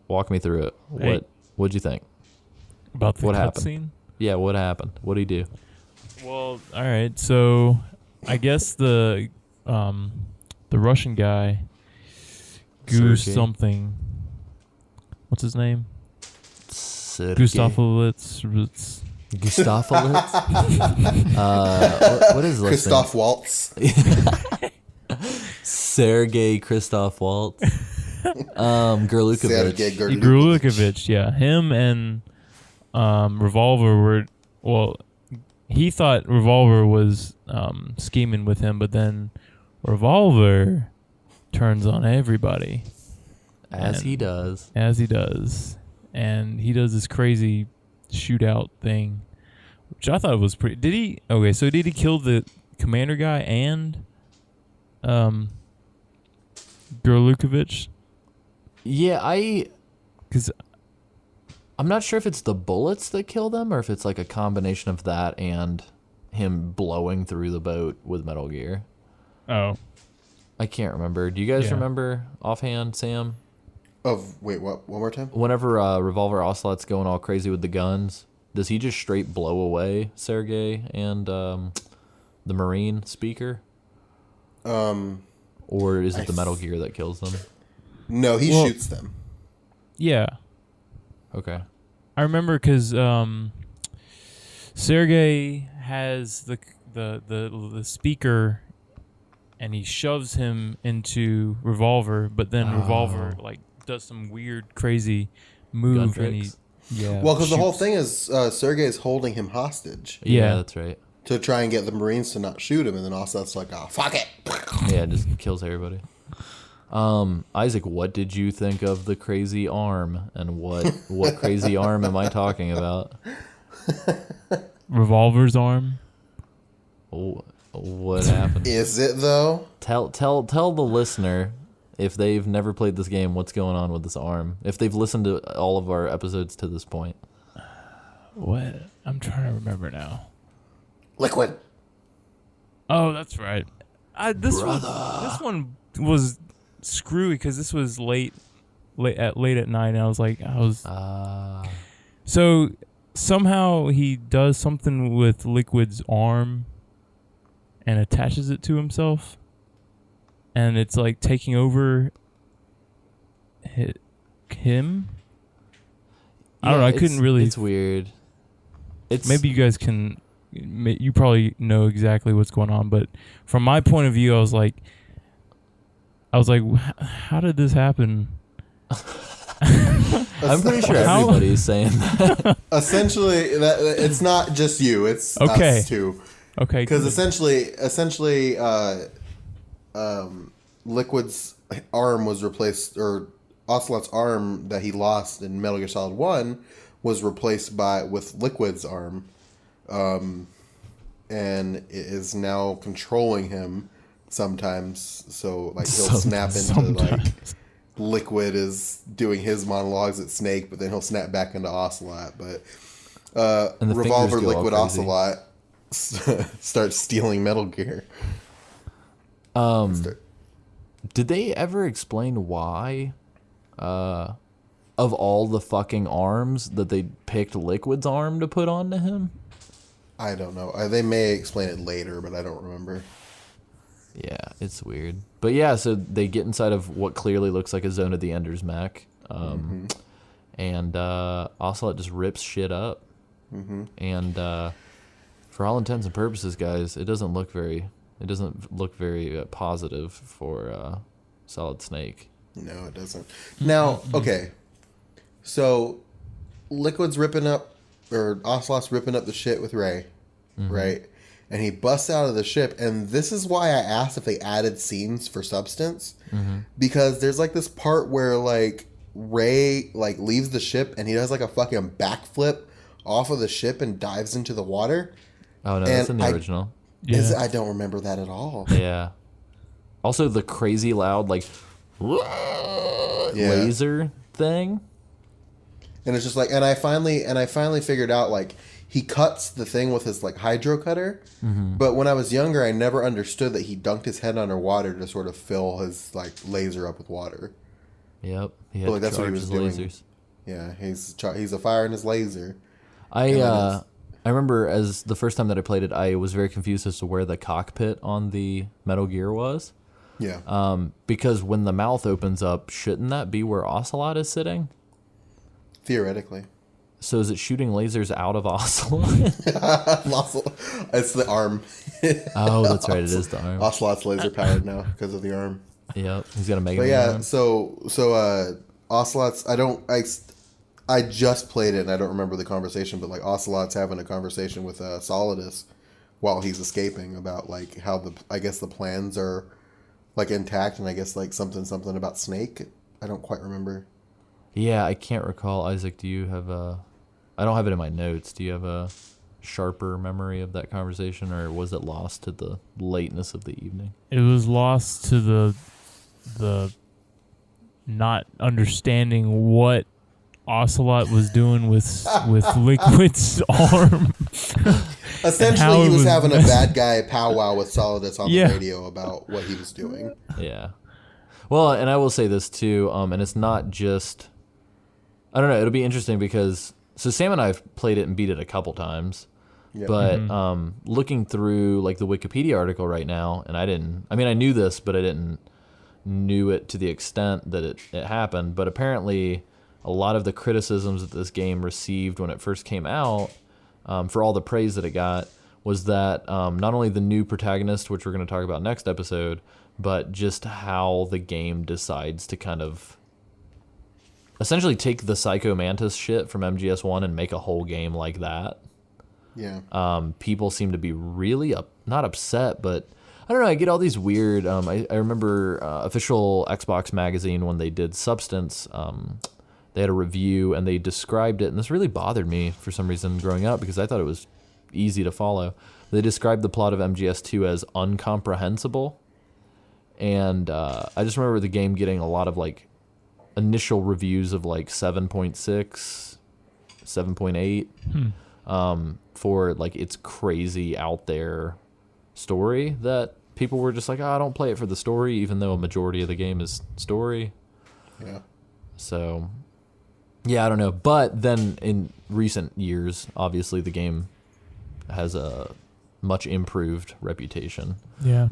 walk me through it. Hey. What'd you think? About the What happened? cutscene? Yeah, what happened? What'd he do? Well, all right. So, I guess the Russian guy, Goose Sergey. something. What's his name? Sergey. Gustafowitz. Gustafowitz? what is this? Christoph Waltz. Sergey Christoph Waltz. Gerlukovich. Sergei Gerlukovich. Grulikovich, yeah. Him and Revolver were, well, he thought Revolver was scheming with him, but then Revolver turns on everybody. As he does. As he does. And he does this crazy shootout thing, which I thought was pretty... Did he kill the commander guy and Gerlukovich? Yeah, Because... I'm not sure if it's the bullets that kill them or if it's like a combination of that and him blowing through the boat with Metal Gear. Oh. I can't remember. Do you guys Yeah. remember offhand, Sam? Wait, what? One more time? Whenever Revolver Ocelot's going all crazy with the guns, does he just straight blow away Sergey and the Marine speaker? Or is it the Metal Gear that kills them? No, he shoots them. Yeah. Okay. I remember because Sergey has the speaker, and he shoves him into Revolver, but then Revolver like does some weird, crazy move, Gun and he tricks. Well, because the whole shoots- thing is Sergei is holding him hostage Yeah. That's right. to try and get the Marines to not shoot him, and then Ocelot's like, "Oh, fuck it." Yeah, it just kills everybody. Isaac, what did you think of the crazy arm, and what crazy arm am I talking about? Revolver's arm. Oh, what happened? Is it though? Tell the listener, if they've never played this game, what's going on with this arm. If they've listened to all of our episodes to this point. What? I'm trying to remember now. Liquid. Oh, that's right. This one was screwy because this was late at night, and I was so somehow he does something with Liquid's arm and attaches it to himself, and it's like taking over him. I don't know. I couldn't really. It's weird. It's Maybe you guys can. You probably know exactly what's going on, but from my point of view, I was like, how did this happen? I'm pretty sure everybody's saying that. Essentially, that it's not just you; it's Okay. us too. Okay. Because good. essentially, Liquid's arm was replaced, or Ocelot's arm that he lost in Metal Gear Solid 1 was replaced with Liquid's arm, and it is now controlling him sometimes. So like he'll snap into like Liquid is doing his monologues at Snake, but then he'll snap back into Ocelot. But And the Revolver fingers go all Liquid crazy. Ocelot starts stealing Metal Gear. Did they ever explain why, of all the fucking arms, that they picked Liquid's arm to put onto him? I don't know. They may explain it later, but I don't remember. Yeah, it's weird. But yeah, so they get inside of what clearly looks like a Zone of the Enders mech. And Ocelot just rips shit up. And for all intents and purposes, guys, it doesn't look very positive for Solid Snake. No, it doesn't. Now, okay. So, Liquid's ripping up, or Ocelot's ripping up the shit with Ray, right? And he busts out of the ship, and this is why I asked if they added scenes for Substance, because there's like this part where like Ray like leaves the ship and he does like a fucking backflip off of the ship and dives into the water. Oh no, that's in the original. Yeah. I don't remember that at all. Yeah. Also, the crazy loud like laser thing. And it's just like, and I finally figured out like he cuts the thing with his like hydro cutter. But when I was younger, I never understood that he dunked his head underwater to sort of fill his like laser up with water. Yep. He had But like to that's what he charge was his doing. lasers. Yeah, he's a fire in his laser. I remember as the first time that I played it, I was very confused as to where the cockpit on the Metal Gear was. Yeah. Because when the mouth opens up, shouldn't that be where Ocelot is sitting? Theoretically. So is it shooting lasers out of Ocelot? It's the arm. Oh, that's right. It is the arm. Ocelot's laser powered now because of the arm. Yep. He's got a Mega But Man yeah, arm. so Ocelot's I just played it and I don't remember the conversation, but like Ocelot's having a conversation with Solidus while he's escaping about like how the plans are like intact, and I guess like something about Snake. I don't quite remember. Yeah, I can't recall. Isaac, do you have a... I don't have it in my notes. Do you have a sharper memory of that conversation, or was it lost to the lateness of the evening? It was lost to the not understanding what Ocelot was doing with Liquid's arm. Essentially, he was was having a bad guy powwow with Solidus on Yeah. the radio about what he was doing. Yeah. Well, and I will say this too, and it's not just... I don't know, it'll be interesting because... So Sam and I have played it and beat it a couple times. Yep. But looking through like the Wikipedia article right now, and I knew this, but I didn't knew it to the extent that it happened. But apparently a lot of the criticisms that this game received when it first came out, for all the praise that it got, was that not only the new protagonist, which we're going to talk about next episode, but just how the game decides to kind of essentially take the Psycho Mantis shit from MGS1 and make a whole game like that. Yeah. People seem to be really not upset, but I don't know. I get all these weird. I remember official Xbox magazine when they did Substance. They had a review and they described it, and this really bothered me for some reason growing up because I thought it was easy to follow. They described the plot of MGS2 as incomprehensible, and I just remember the game getting a lot of like initial reviews of like 7.6, 7.8. For like its crazy out there story that people were just like, I don't play it for the story, even though a majority of the game is story. Yeah. So, yeah, I don't know. But then in recent years, obviously the game has a much improved reputation. Yeah.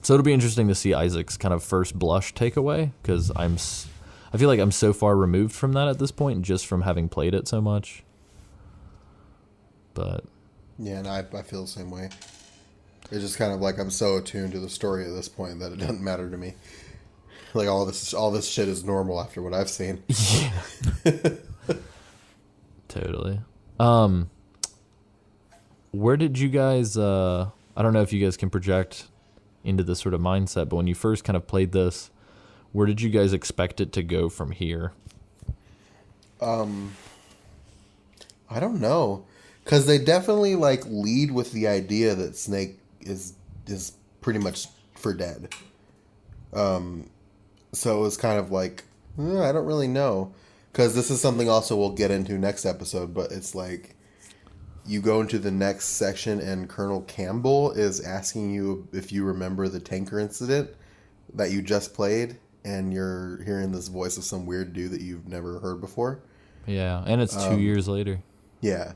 So it'll be interesting to see Isaac's kind of first blush takeaway, because I feel like I'm so far removed from that at this point, just from having played it so much. But Yeah, and I feel the same way. It's just kind of like I'm so attuned to the story at this point that it doesn't matter to me. Like all this shit is normal after what I've seen. Yeah. Totally. Where did you guys I don't know if you guys can project into this sort of mindset, but when you first kind of played this, where did you guys expect it to go from here? I don't know, because they definitely like lead with the idea that Snake is pretty much for dead. So it was kind of like, I don't really know, because this is something also we'll get into next episode. But it's like you go into the next section and Colonel Campbell is asking you if you remember the tanker incident that you just played, and you're hearing this voice of some weird dude that you've never heard before. Yeah, and it's 2 years later. Yeah.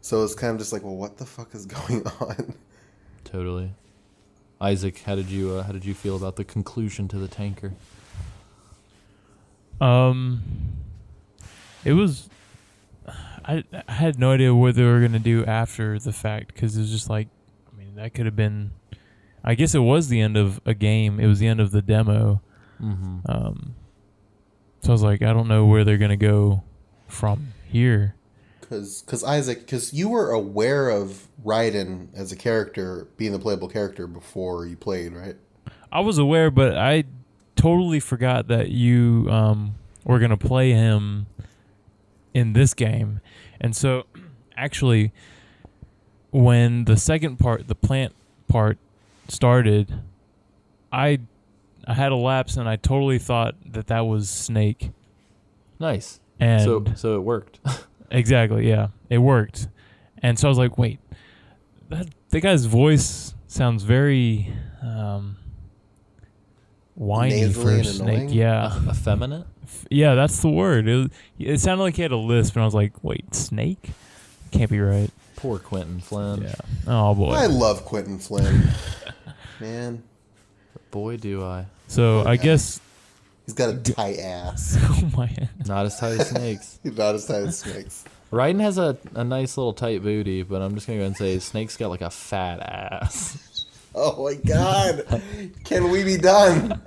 So it's kind of just like, well, what the fuck is going on? Totally. Isaac, how did you feel about the conclusion to the tanker? It was. I had no idea what they were gonna do after the fact, because it was just like, I mean, that could have been. I guess it was the end of a game. It was the end of the demo. Mm-hmm. So I was like, I don't know where they're gonna go from here. Because Isaac, because you were aware of Raiden as a character, being the playable character before you played, right? I was aware, but I totally forgot that you were going to play him in this game. And so, actually, when the second part, the plant part, started, I had a lapse and I totally thought that was Snake. Nice. And so it worked. Exactly, yeah. It worked. And so I was like, wait, that guy's voice sounds very whiny Nasally for a and Snake. annoying? Yeah. Effeminate? Yeah, that's the word. It sounded like he had a lisp, and I was like, wait, Snake? Can't be right. Poor Quentin Flynn. Yeah. Oh, boy. I love Quentin Flynn. Man. Boy, do I. So I guess... He's got a tight ass. Oh, my... Not as tight as Snake's. He's not as tight as Snake's. Raiden has a nice little tight booty, but I'm just going to go and say Snake's got like a fat ass. Oh my god. Can we be done?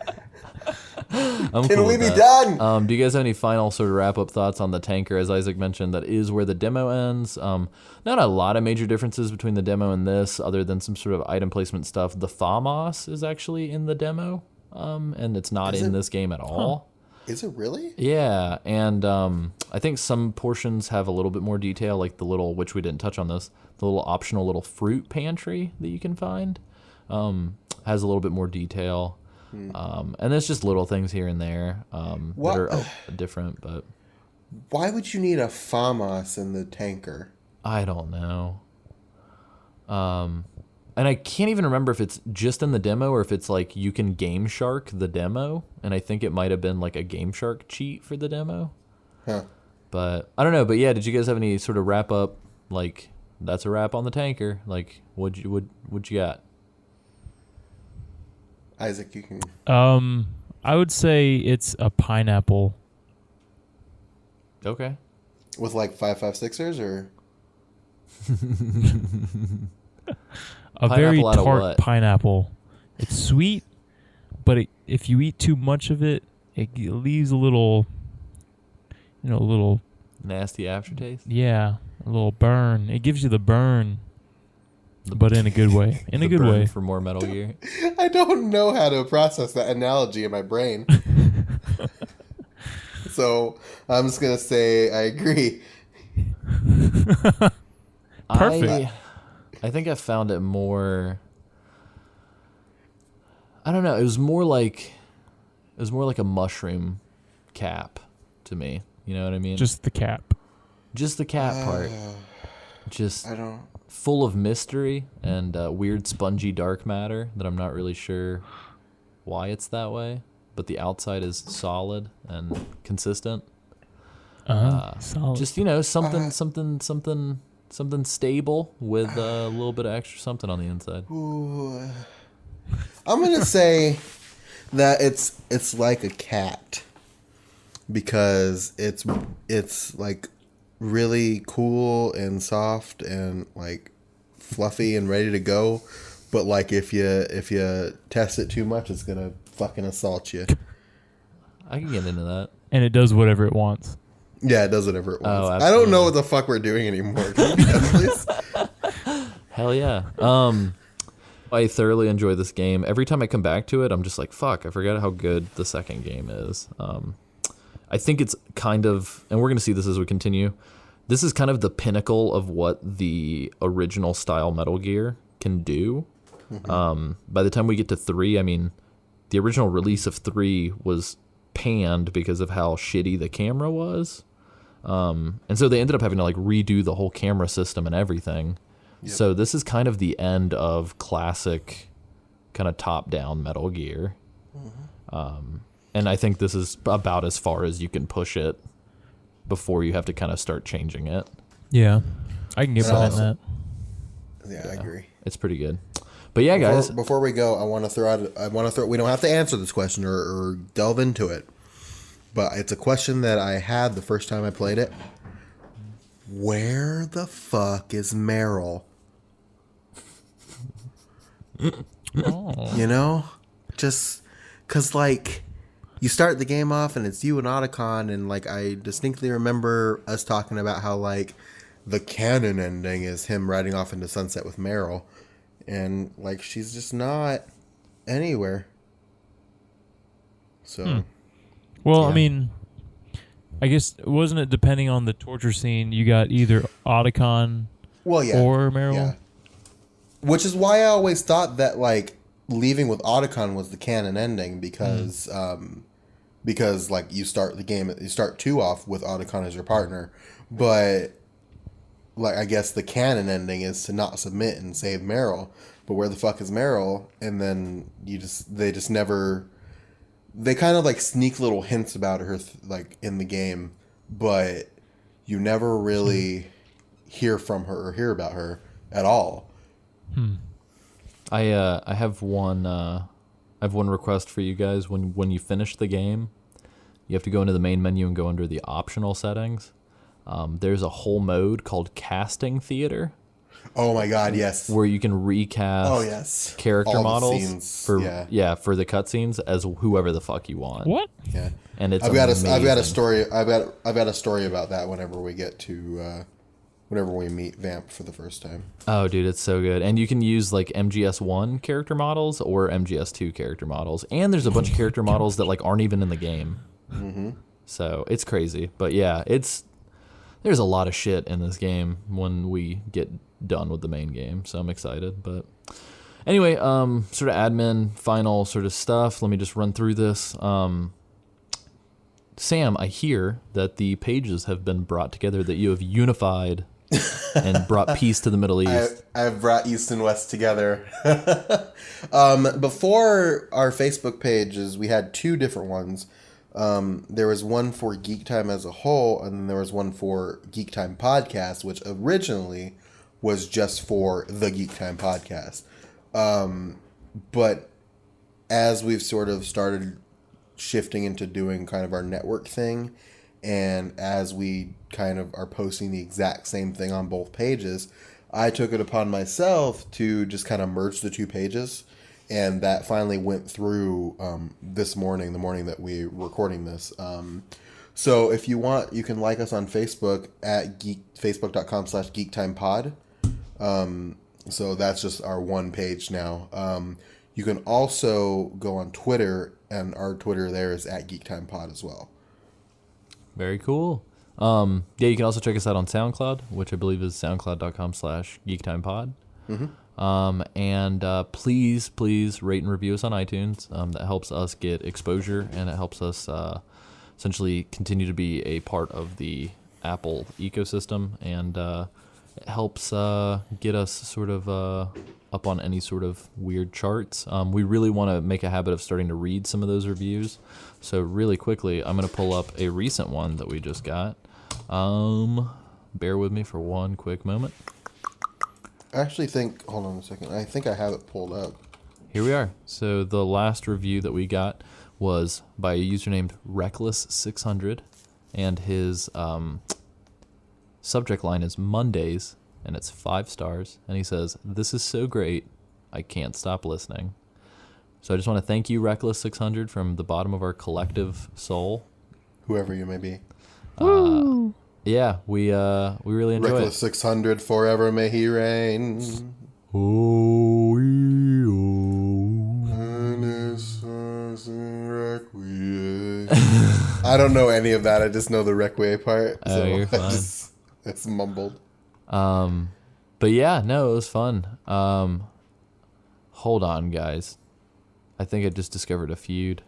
I'm Can cool we with be that. done? Do you guys have any final sort of wrap-up thoughts on the tanker? As Isaac mentioned, that is where the demo ends. Not a lot of major differences between the demo and this, other than some sort of item placement stuff. The Thamos is actually in the demo, and it's not in this game at all. Is it really? Yeah, and I think some portions have a little bit more detail, like the little, which we didn't touch on this, the little optional little fruit pantry that you can find has a little bit more detail. And there's just little things here and there that are different, but... Why would you need a FAMAS in the tanker? I don't know. And I can't even remember if it's just in the demo or if it's like you can Game Shark the demo. And I think it might have been like a Game Shark cheat for the demo. Huh. But I don't know. But yeah, did you guys have any sort of wrap up? Like, that's a wrap on the tanker. Like, what you got? Isaac, you can... I would say it's a pineapple. Okay. With like 5.56ers or... A very Pineapple out of tart what? pineapple. It's sweet, but if you eat too much of it, it leaves a little, a little... Nasty aftertaste? Yeah, a little burn. It gives you the burn, but in a good way. In a good way. For more Metal Gear. I don't know how to process that analogy in my brain. So I'm just going to say I agree. Perfect. I think I found it more... I don't know. It was more like a mushroom cap to me. You know what I mean? Just the cap. Just the cap part. Just I don't... full of mystery and weird spongy dark matter that I'm not really sure why it's that way. But the outside is solid and consistent. Solid. Just, something stable with a little bit of extra something on the inside. Ooh. I'm going to say that it's like a cat because it's like really cool and soft and like fluffy and ready to go, but like if you test it too much, it's going to fucking assault you. I can get into that. And it does whatever it wants. Yeah, it does whatever it wants. I don't absolutely. know what the fuck we're doing anymore. Can you guys please? Hell yeah. I thoroughly enjoy this game. Every time I come back to it, I'm just like, fuck, I forgot how good the second game is. I think it's kind of, and we're going to see this as we continue, this is kind of the pinnacle of what the original style Metal Gear can do. By the time we get to 3, I mean, the original release of 3 was panned because of how shitty the camera was. And so they ended up having to like redo the whole camera system and everything. Yep. So this is kind of the end of classic kind of top-down Metal Gear. And I think this is about as far as you can push it before you have to kind of start changing it. Yeah. I can get behind that. Yeah, I agree. It's pretty good. But yeah, guys. Before we go, I want to throw we don't have to answer this question or delve into it. But it's a question that I had the first time I played it. Where the fuck is Meryl? Oh. You know? Just because, like, you start the game off and it's you and Otacon, and, like, I distinctly remember us talking about how, like, the canon ending is him riding off into sunset with Meryl. And, like, she's just not anywhere. So... Well, Yeah. I mean, I guess, wasn't it depending on the torture scene, you got either Otacon or Meryl? Yeah. Which is why I always thought that, like, leaving with Otacon was the canon ending because, like, you start the game, you start 2 off with Otacon as your partner, but, like, I guess the canon ending is to not submit and save Meryl, but where the fuck is Meryl? And then they just never... They kind of, like, sneak little hints about her, like, in the game, but you never really hear from her or hear about her at all. I have one request for you guys. When you finish the game, you have to go into the main menu and go under the optional settings. There's a whole mode called Casting Theater. Oh my god, yes. Where you can recast character models for the cutscenes as whoever the fuck you want. What? Yeah. And it's I've got a story about that whenever we get to whenever we meet Vamp for the first time. Oh dude, it's so good. And you can use like MGS1 character models or MGS2 character models. And there's a bunch of character models that like aren't even in the game. So it's crazy. But yeah, there's a lot of shit in this game when we get done with the main game, so I'm excited. But anyway, sort of admin final sort of stuff. Let me just run through this. Sam, I hear that the pages have been brought together, that you have unified and brought peace to the Middle East. I've brought East and West together. Before our Facebook pages, we had 2 different ones. There was one for Geek Time as a whole, and then there was one for Geek Time Podcast, which originally was just for the Geek Time Podcast. But as we've sort of started shifting into doing kind of our network thing, and as we kind of are posting the exact same thing on both pages, I took it upon myself to just kind of merge the 2 pages. And that finally went through this morning, the morning that we're recording this. So if you want, you can like us on Facebook at facebook.com/geektimepod. So that's just our one page now. You can also go on Twitter, and our Twitter there is at geektimepod as well. Very cool. Yeah, you can also check us out on SoundCloud, which I believe is soundcloud.com/geektimepod. And please rate and review us on iTunes. That helps us get exposure, and it helps us essentially continue to be a part of the Apple ecosystem, and it helps get us sort of up on any sort of weird charts. We really want to make a habit of starting to read some of those reviews. So really quickly, I'm going to pull up a recent one that we just got. Bear with me for one quick moment. I actually think, hold on a second, I think I have it pulled up. Here we are. So the last review that we got was by a user named Reckless600, and his subject line is Mondays, and it's 5 stars, and he says, "This is so great, I can't stop listening." So I just want to thank you, Reckless 600, from the bottom of our collective soul. Whoever you may be. Yeah, we really enjoy Reckless 600, forever may he reign. it. I don't know any of that. I just know the Requiem part. Oh, you're fine. It's mumbled. But yeah, no, it was fun. Hold on, guys. I think I just discovered a feud.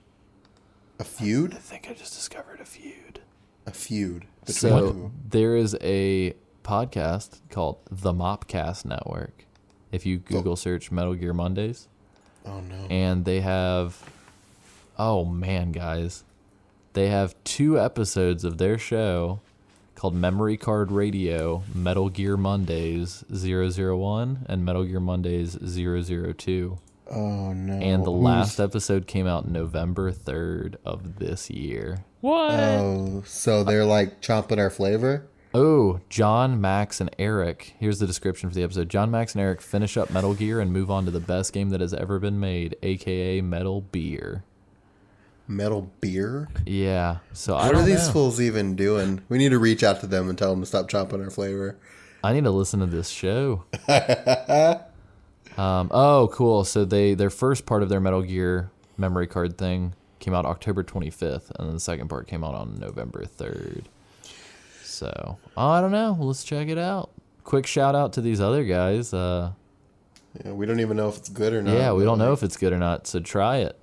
A feud? I think I just discovered a feud. A feud. Between So who? there is a podcast called the Mopcast Network. If you Google search Metal Gear Mondays. Oh, no. And they have, oh man, guys. They have 2 episodes of their show called Memory Card Radio, Metal Gear Mondays 001 and Metal Gear Mondays 002. Oh, no. And the last episode came out November 3rd of this year. What? Oh, so they're like chomping our flavor? Oh, John, Max, and Eric. Here's the description for the episode. John, Max, and Eric finish up Metal Gear and move on to the best game that has ever been made, a.k.a. Metal Beer. Metal beer? Yeah. So What are these fools even doing? We need to reach out to them and tell them to stop chomping our flavor. I need to listen to this show. Oh, cool. So their first part of their Metal Gear memory card thing came out October 25th, and then the second part came out on November 3rd. So, I don't know. Let's check it out. Quick shout out to these other guys. Yeah, we don't even know if it's good or not. Yeah, we don't know if it's good or not, so try it.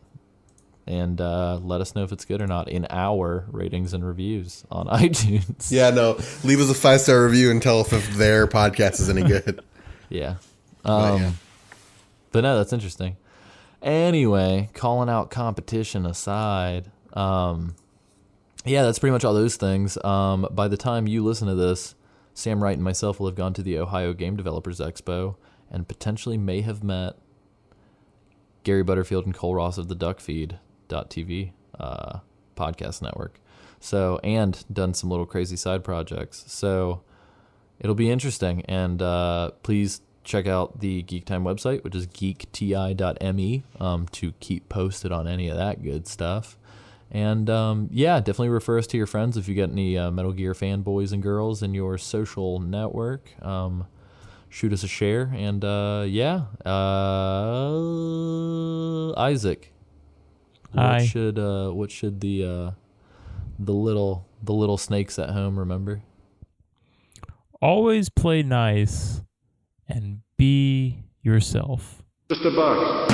And let us know if it's good or not in our ratings and reviews on iTunes. Yeah, no. Leave us a 5-star review and tell us if their podcast is any good. Yeah. Yeah. But no, that's interesting. Anyway, calling out competition aside, yeah, that's pretty much all those things. By the time you listen to this, Sam Wright and myself will have gone to the Ohio Game Developers Expo and potentially may have met Gary Butterfield and Cole Ross of the DuckFeed.tv podcast network. So, and done some little crazy side projects. So it'll be interesting. And please check out the Geek Time website, which is geekti.me, to keep posted on any of that good stuff. And yeah, definitely refer us to your friends if you get any Metal Gear fanboys and girls in your social network. Shoot us a share. And yeah, Isaac, Hi. what should the little snakes at home remember? Always play nice and be yourself. Just a buck.